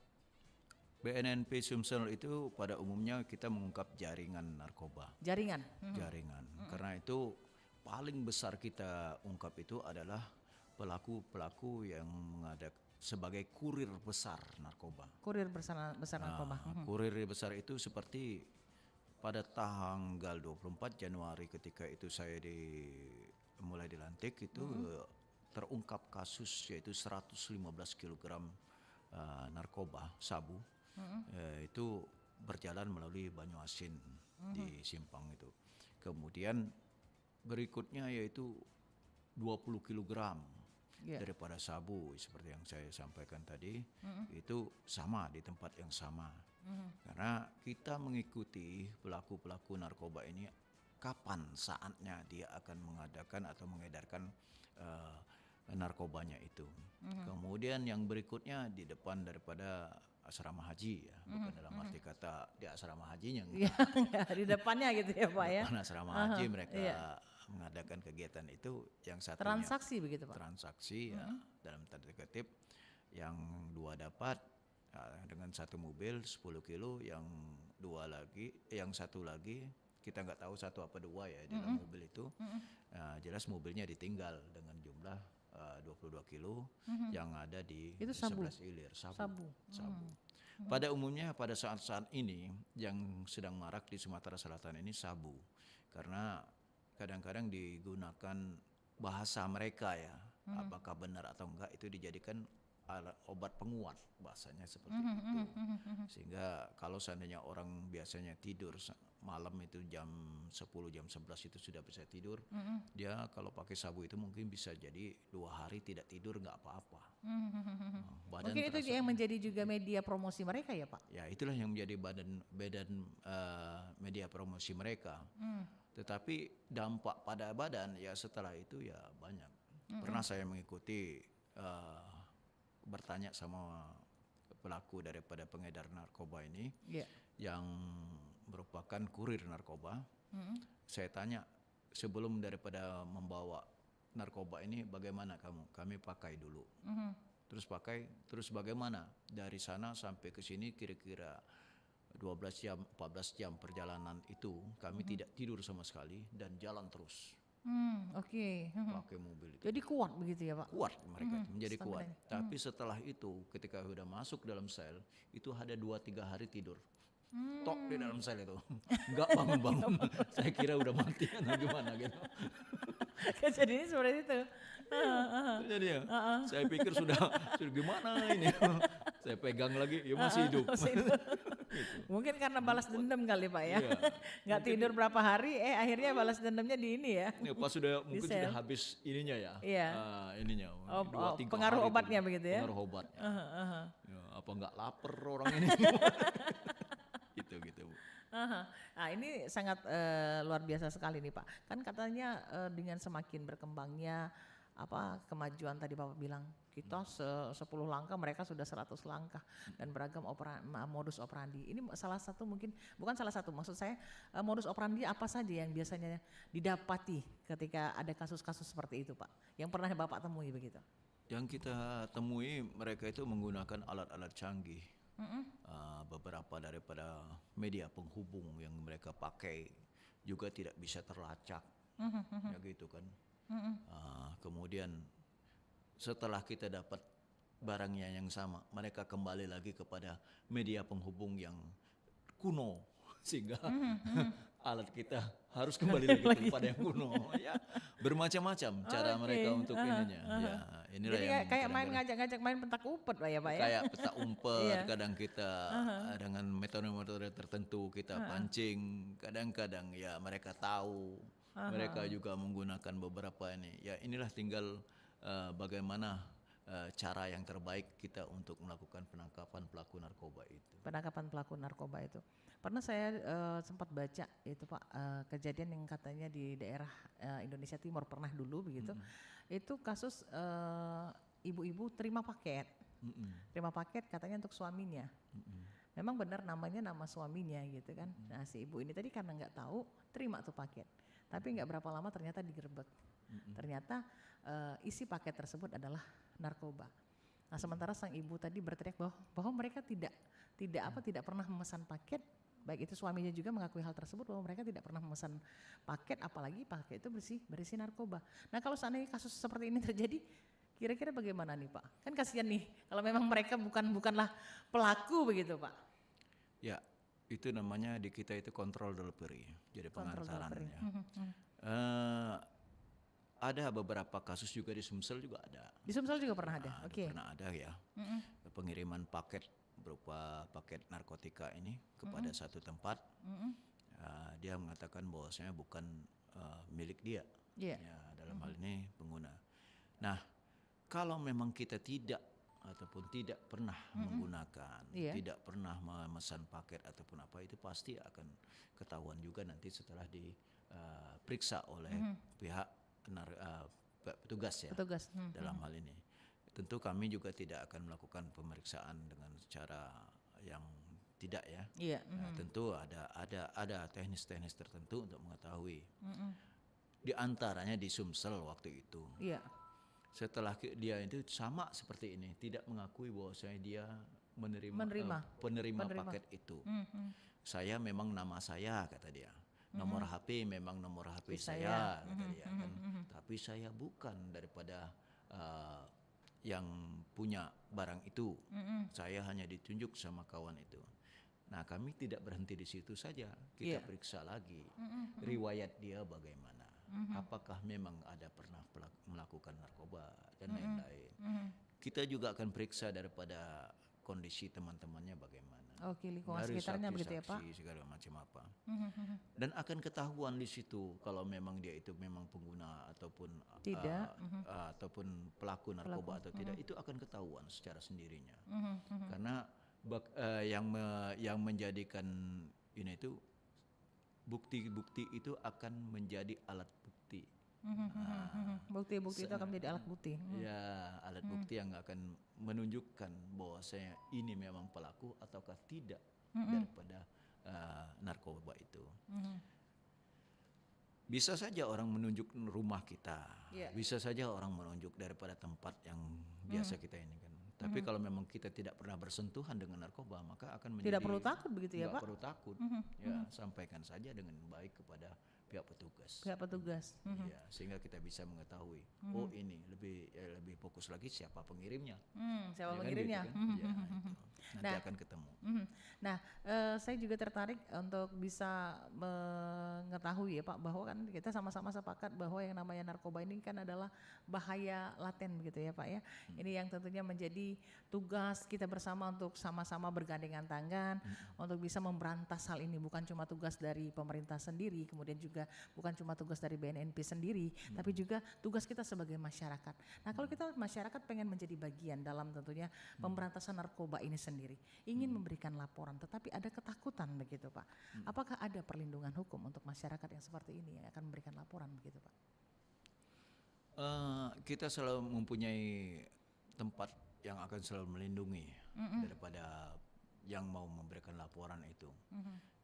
BNNP Sumsel itu pada umumnya kita mengungkap jaringan narkoba. Jaringan? Jaringan, karena itu paling besar kita ungkap itu adalah pelaku-pelaku yang sebagai kurir besar narkoba. Kurir besar narkoba. Kurir besar itu seperti pada tanggal 24 Januari ketika itu saya mulai dilantik itu terungkap kasus yaitu 115 kg narkoba sabu. Itu berjalan melalui Banyuasin di Simpang itu. Kemudian berikutnya yaitu 20 kg daripada sabu seperti yang saya sampaikan tadi, itu sama di tempat yang sama. Karena kita mengikuti pelaku-pelaku narkoba ini kapan saatnya dia akan mengadakan atau mengedarkan narkobanya itu. Kemudian yang berikutnya di depan daripada asrama haji ya, bukan dalam arti kata di asrama hajinya di depannya gitu ya Pak ya. Depan asrama haji mereka mengadakan kegiatan itu, yang satunya transaksi begitu Pak. Transaksi ya, dalam tanda kutip, yang dua dapat dengan satu mobil 10 kilo, yang satu lagi kita nggak tahu satu apa dua ya di dalam mobil itu. Jelas mobilnya ditinggal dengan jumlah 22 kilo yang ada di 11 ilir sabu. Pada umumnya pada saat-saat ini yang sedang marak di Sumatera Selatan ini sabu, karena kadang-kadang digunakan bahasa mereka ya, apakah benar atau enggak itu dijadikan obat penguat, bahasanya seperti itu. Sehingga kalau seandainya orang biasanya tidur malam itu jam 10, jam 11 itu sudah bisa tidur, dia kalau pakai sabu itu mungkin bisa jadi 2 hari tidak tidur nggak apa-apa. Mungkin itu yang menjadi juga media promosi mereka ya Pak? Ya itulah yang menjadi badan media promosi mereka. Tetapi dampak pada badan ya setelah itu ya banyak. Pernah saya mengikuti bertanya sama pelaku daripada pengedar narkoba ini yang merupakan kurir narkoba. Saya tanya, sebelum daripada membawa narkoba ini bagaimana kamu? Kami pakai dulu. Terus bagaimana? Dari sana sampai ke sini kira-kira 12 jam, 14 jam perjalanan itu kami tidak tidur sama sekali dan jalan terus. Pakai mobil itu. Jadi kuat begitu ya Pak? Kuat mereka menjadi kuat. Tapi setelah itu ketika sudah masuk dalam sel itu ada 2-3 hari tidur. Tok di dalam sel itu. Enggak bangun-bangun. Saya kira udah mati atau gimana gitu. Kejadiannya seperti itu. Jadi ya, saya pikir sudah gimana ini. Saya pegang lagi, ya masih hidup. Gitu. Mungkin karena balas dendam kali Pak ya. Nggak tidur berapa hari, akhirnya balas dendamnya di ini ya. Pas mungkin sudah habis ininya ya. Ininya. Pengaruh obatnya itu, begitu ya. Pengaruh obatnya. Ya, apa nggak lapar orang ini? gitu. Nah ini sangat luar biasa sekali nih Pak. Kan katanya dengan semakin berkembangnya kemajuan tadi Bapak bilang, kita 10 langkah mereka sudah 100 langkah dan beragam modus operandi. Ini salah satu, mungkin bukan salah satu, maksud saya modus operandi apa saja yang biasanya didapati ketika ada kasus-kasus seperti itu Pak, yang pernah Bapak temui begitu? Yang kita temui mereka itu menggunakan alat-alat canggih. Beberapa daripada media penghubung yang mereka pakai juga tidak bisa terlacak, ya gitu kan. Kemudian setelah kita dapat barangnya yang sama, mereka kembali lagi kepada media penghubung yang kuno, sehingga alat kita harus kembali lagi kepada yang kuno. Ya, bermacam-macam cara mereka untuk ininya. Ya, inilah jadi yang kayak ngajak main petak umpet lah ya Pak ya. Kayak petak umpet, kadang kita dengan metode-metode tertentu kita pancing, kadang-kadang ya mereka tahu. Mereka juga menggunakan beberapa ini. Ya inilah tinggal bagaimana cara yang terbaik kita untuk melakukan penangkapan pelaku narkoba itu. Penangkapan pelaku narkoba itu. Pernah saya sempat baca itu Pak, kejadian yang katanya di daerah Indonesia Timur pernah dulu begitu. Itu kasus ibu-ibu terima paket. Terima paket katanya untuk suaminya. Memang benar namanya nama suaminya gitu kan. Nah si ibu ini tadi karena nggak tahu terima tuh paket. Tapi nggak berapa lama ternyata digerebek. Ternyata isi paket tersebut adalah narkoba. Nah sementara sang ibu tadi berteriak bahwa mereka tidak pernah memesan paket. Baik itu suaminya juga mengakui hal tersebut bahwa mereka tidak pernah memesan paket, apalagi paket itu berisi narkoba. Nah kalau seandainya kasus seperti ini terjadi, Kira-kira bagaimana nih Pak? Kan kasihan nih kalau memang mereka bukanlah pelaku begitu Pak. Ya, itu namanya di kita itu control delivery, jadi pengantaran ya. Ada beberapa kasus juga di Sumsel juga ada. Di Sumsel juga pernah ada? Oke. Pernah ada ya. Pengiriman paket berupa paket narkotika ini kepada satu tempat. Dia mengatakan bahwasanya bukan milik dia. Ya, dalam hal ini pengguna. Nah, kalau memang kita tidak ataupun tidak pernah menggunakan, tidak pernah memesan paket ataupun apa, itu pasti akan ketahuan juga nanti setelah diperiksa oleh pihak petugas ya. Dalam hal ini. Tentu kami juga tidak akan melakukan pemeriksaan dengan cara yang tidak ya. Tentu ada teknis-teknis tertentu untuk mengetahui. Di antaranya di Sumsel waktu itu. Setelah dia itu sama seperti ini, tidak mengakui bahwasanya dia penerima paket itu. Saya memang nama saya kata dia. Nomor HP memang nomor HP saya kata dia kan. Tapi saya bukan daripada yang punya barang itu. Saya hanya ditunjuk sama kawan itu. Nah, kami tidak berhenti di situ saja. Kita periksa lagi riwayat dia bagaimana. Apakah memang ada pernah melakukan narkoba dan lain-lain. Kita juga akan periksa daripada kondisi teman-temannya bagaimana. Lingkungan sekitarnya begitu ya Pak? Segala macam apa. Dan akan ketahuan di situ kalau memang dia itu memang pengguna ataupun tidak, ataupun pelaku narkoba atau tidak, itu akan ketahuan secara sendirinya. Karena yang menjadikan ini itu bukti-bukti itu akan menjadi alat bukti. Bukti-bukti itu akan menjadi alat bukti. Ya, alat bukti yang akan menunjukkan bahwa saya ini memang pelaku ataukah tidak daripada narkoba itu. Bisa saja orang menunjuk rumah kita, bisa saja orang menunjuk daripada tempat yang biasa kita ini kan. Tapi kalau memang kita tidak pernah bersentuhan dengan narkoba, maka akan menjadi tidak perlu takut begitu ya Pak? Tidak perlu takut, ya sampaikan saja dengan baik kepada pihak petugas. Ya, sehingga kita bisa mengetahui, oh ini lebih fokus lagi siapa pengirimnya. Siapa ya pengirimnya? Kan, gitu kan? Nanti akan ketemu. Nah, saya juga tertarik untuk bisa mengetahui ya Pak, bahwa kan kita sama-sama sepakat bahwa yang namanya narkoba ini kan adalah bahaya laten begitu ya Pak ya. Ini yang tentunya menjadi tugas kita bersama untuk sama-sama bergandengan tangan untuk bisa memberantas hal ini. Bukan cuma tugas dari pemerintah sendiri, kemudian juga bukan cuma tugas dari BNNP sendiri, tapi juga tugas kita sebagai masyarakat. Nah, kalau kita masyarakat pengen menjadi bagian dalam tentunya pemberantasan narkoba ini sendiri, ingin memberikan laporan, tetapi ada ketakutan begitu Pak. Apakah ada perlindungan hukum untuk masyarakat yang seperti ini yang akan memberikan laporan begitu Pak? Kita selalu mempunyai tempat yang akan selalu melindungi daripada yang mau memberikan laporan itu.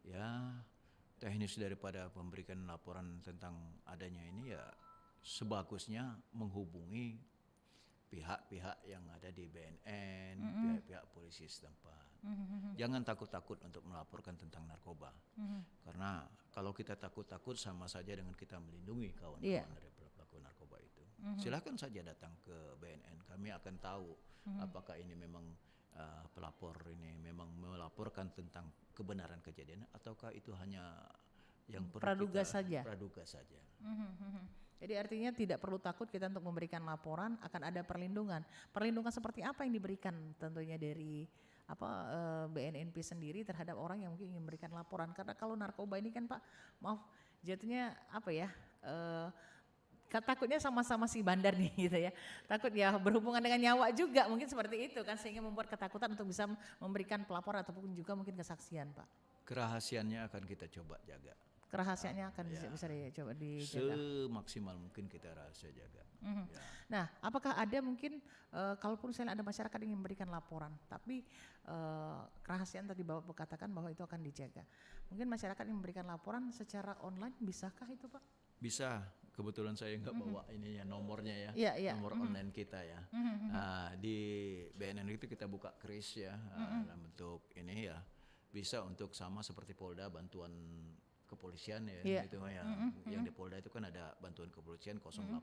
Ya, teknis daripada memberikan laporan tentang adanya ini ya sebagusnya menghubungi pihak-pihak yang ada di BNN, pihak-pihak polisi setempat. Jangan takut-takut untuk melaporkan tentang narkoba. Karena kalau kita takut-takut sama saja dengan kita melindungi kawan-kawan dari pelaku narkoba itu. Silakan saja datang ke BNN. Kami akan tahu apakah ini memang pelapor ini memang melaporkan tentang kebenaran kejadian ataukah itu hanya yang praduga saja. Jadi artinya tidak perlu takut kita untuk memberikan laporan, akan ada perlindungan. Perlindungan seperti apa yang diberikan tentunya dari BNNP sendiri terhadap orang yang mungkin ingin memberikan laporan? Karena kalau narkoba ini kan Pak, maaf jatuhnya apa ya? Takutnya sama-sama si bandar nih gitu ya. Takut ya berhubungan dengan nyawa juga mungkin seperti itu kan, sehingga membuat ketakutan untuk bisa memberikan pelaporan ataupun juga mungkin kesaksian Pak. Kerahasiaannya akan kita coba jaga. Kerahasiaannya akan bisa dicoba dijaga. Semaksimal mungkin kita rahasia jaga. Nah, apakah ada mungkin kalaupun misalnya ada masyarakat yang memberikan laporan, tapi kerahasiaan tadi Bapak katakan bahwa itu akan dijaga. Mungkin masyarakat yang memberikan laporan secara online bisakah itu Pak? Bisa. Kebetulan saya nggak bawa ininya nomornya ya, nomor online kita ya. Di BNN itu kita buka kris ya, dalam bentuk ini ya. Bisa untuk sama seperti Polda bantuan kepolisian ya, gitu ya. Yang di Polda itu kan ada bantuan kepolisian 0813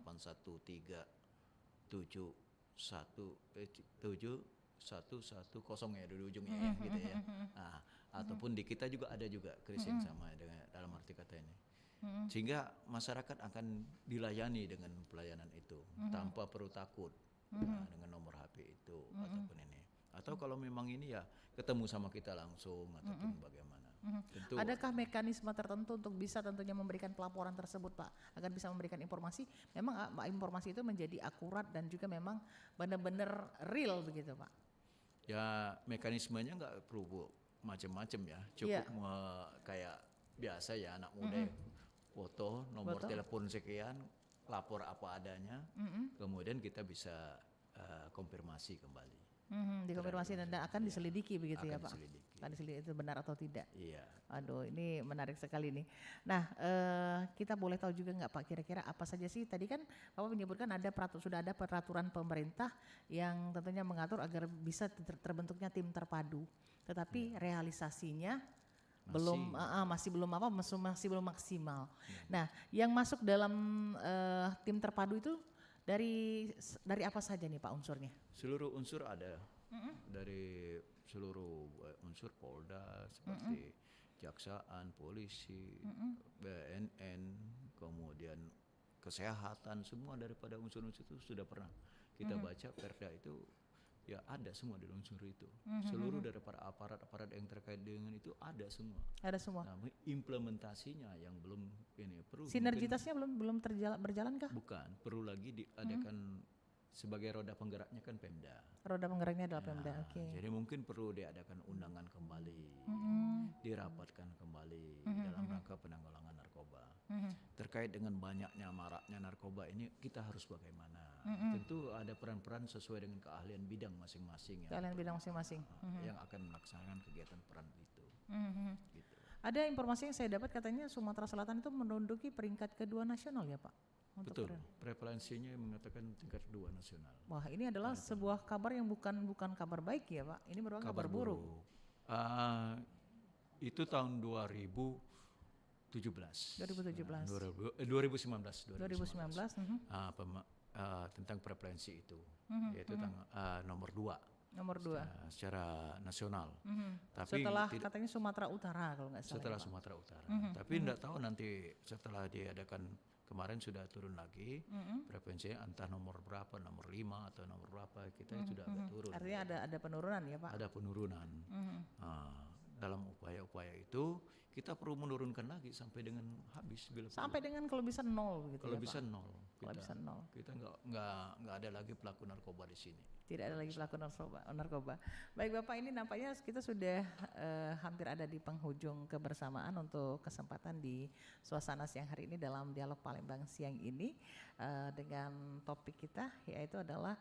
7110 ya di ujungnya ya gitu ya. Nah, ataupun di kita juga ada juga kris yang sama dengan dalam arti kata ini. Sehingga masyarakat akan dilayani dengan pelayanan itu tanpa perlu takut dengan nomor HP itu ataupun ini. Atau kalau memang ini ya ketemu sama kita langsung ataupun bagaimana. Tentu, adakah mekanisme tertentu untuk bisa tentunya memberikan pelaporan tersebut Pak, agar bisa memberikan informasi, memang informasi itu menjadi akurat dan juga memang benar-benar real begitu Pak? Ya mekanismenya nggak perlu macam-macam ya, cukup kayak biasa ya anak muda foto, nomor telepon sekian, lapor apa adanya, kemudian kita bisa konfirmasi kembali. Dikonfirmasi dan akan diselidiki begitu ya Pak? Diselidiki. Akan diselidiki itu benar atau tidak? Iya. Aduh ini menarik sekali nih. Nah kita boleh tahu juga nggak Pak kira-kira apa saja sih, tadi kan Bapak menyebutkan sudah ada peraturan pemerintah yang tentunya mengatur agar bisa terbentuknya tim terpadu, tetapi realisasinya masih belum maksimal. Nah yang masuk dalam tim terpadu itu dari apa saja nih Pak unsurnya? Seluruh unsur ada, dari seluruh unsur Polda seperti Kejaksaan, Polisi, BNN, kemudian kesehatan, semua daripada unsur-unsur itu sudah pernah kita baca Perda itu. Ya ada semua di unsur itu. Seluruh daripada aparat-aparat yang terkait dengan itu ada semua. Ada semua. Nah, implementasinya yang belum ini perlu. Sinergitasnya belum berjalan kah? Bukan, perlu lagi diadakan sebagai roda penggeraknya kan Pemda. Roda penggeraknya adalah Pemda. Oke. Jadi mungkin perlu diadakan undangan kembali, dirapatkan kembali dalam rangka penanggulangan narkoba. Terkait dengan banyaknya maraknya narkoba ini kita harus bagaimana? Tentu ada peran-peran sesuai dengan keahlian bidang masing-masing ya. Keahlian bidang masing-masing. Yang akan melaksanakan kegiatan peran itu. Gitu. Ada informasi yang saya dapat katanya Sumatera Selatan itu menduduki peringkat kedua nasional ya Pak? Betul, prevalensinya mengatakan tingkat kedua nasional. Wah ini adalah sebuah kabar yang bukan kabar baik ya Pak, ini merupakan kabar buruk. Itu tahun 2019. 2019. Tentang prevalensi itu, yaitu nomor 2. Nomor 2 secara nasional. Tapi setelah katanya Sumatera Utara kalau nggak salah. Setelah Sumatera Utara. Tapi tidak tahu nanti setelah diadakan kemarin sudah turun lagi prevalensinya entah nomor berapa, nomor 5 atau nomor berapa, kita sudah agak turun. Artinya ada penurunan ya Pak? Ada penurunan. Dalam upaya-upaya itu kita perlu menurunkan lagi sampai dengan habis. Sampai dengan kalau bisa 0 gitu. Kalau ya, bisa Pak? 0. Kalau bisa 0. Kita nggak ada lagi pelaku narkoba di sini. Tidak ada lagi pelaku narkoba. Baik Bapak, ini nampaknya kita sudah hampir ada di penghujung kebersamaan untuk kesempatan di suasana siang hari ini dalam dialog Palembang siang ini dengan topik kita yaitu adalah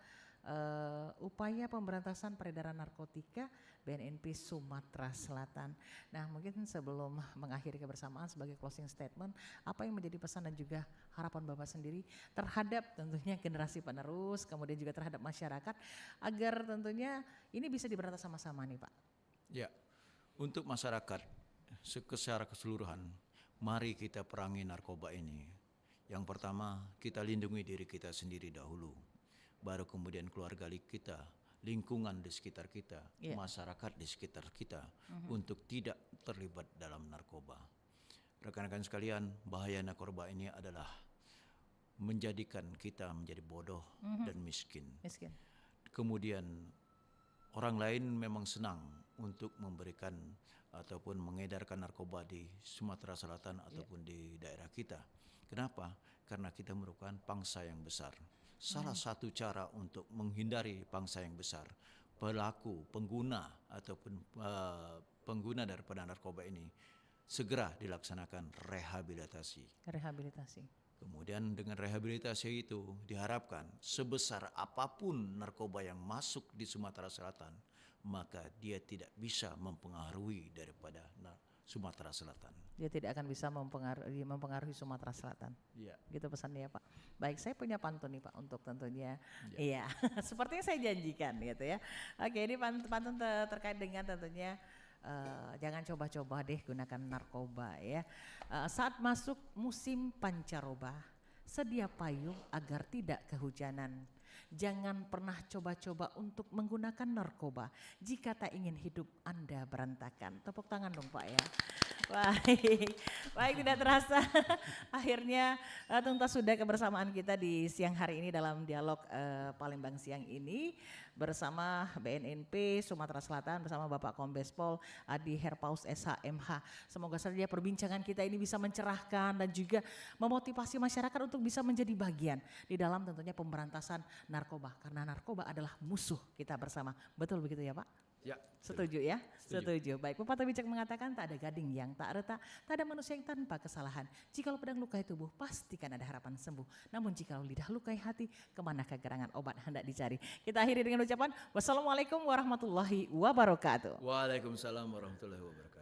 upaya pemberantasan peredaran narkotika BNNP Sumatera Selatan. Nah mungkin sebelum mengakhiri kebersamaan sebagai closing statement, apa yang menjadi pesan dan juga harapan Bapak sendiri terhadap tentunya generasi penerus, kemudian juga terhadap masyarakat agar tentunya ini bisa diberantas sama-sama nih Pak? Ya, untuk masyarakat secara keseluruhan, mari kita perangi narkoba ini. Yang pertama, kita lindungi diri kita sendiri dahulu. Baru kemudian keluarga kita, lingkungan di sekitar kita, masyarakat di sekitar kita untuk tidak terlibat dalam narkoba. Rekan-rekan sekalian, bahaya narkoba ini adalah menjadikan kita menjadi bodoh dan miskin. Kemudian orang lain memang senang untuk memberikan ataupun mengedarkan narkoba di Sumatera Selatan ataupun di daerah kita. Kenapa? Karena kita merupakan bangsa yang besar. Salah satu cara untuk menghindari bangsa yang besar, pelaku, pengguna ataupun pengguna daripada narkoba ini segera dilaksanakan rehabilitasi. Kemudian dengan rehabilitasi itu diharapkan sebesar apapun narkoba yang masuk di Sumatera Selatan, maka dia tidak bisa mempengaruhi daripada Sumatera Selatan. Dia tidak akan bisa mempengaruhi Sumatera Selatan. Iya. Gitu pesannya ya Pak. Baik, saya punya pantun nih Pak untuk tentunya. Iya, seperti yang saya janjikan gitu ya. Oke, ini pantun terkait dengan tentunya jangan coba-coba deh gunakan narkoba ya. Saat masuk musim pancaroba, sedia payung agar tidak kehujanan. Jangan pernah coba-coba untuk menggunakan narkoba jika tak ingin hidup Anda berantakan. Tepuk tangan dong Pak ya. Baik tidak terasa akhirnya tuntas sudah kebersamaan kita di siang hari ini dalam dialog Palembang siang ini bersama BNNP Sumatera Selatan bersama Bapak Kombes Pol Adi Herpaus SHMH. Semoga saja perbincangan kita ini bisa mencerahkan dan juga memotivasi masyarakat untuk bisa menjadi bagian di dalam tentunya pemberantasan narkoba karena narkoba adalah musuh kita bersama. Betul begitu ya Pak? Ya. Setuju ya? Setuju. Baik, pepatah bijak mengatakan tak ada gading yang tak retak, tak ada manusia yang tanpa kesalahan. Jikalau pedang lukai tubuh, pastikan ada harapan sembuh. Namun jikalau lidah lukai hati, kemana kegerangan obat hendak dicari. Kita akhiri dengan ucapan, wassalamualaikum warahmatullahi wabarakatuh. Waalaikumsalam warahmatullahi wabarakatuh.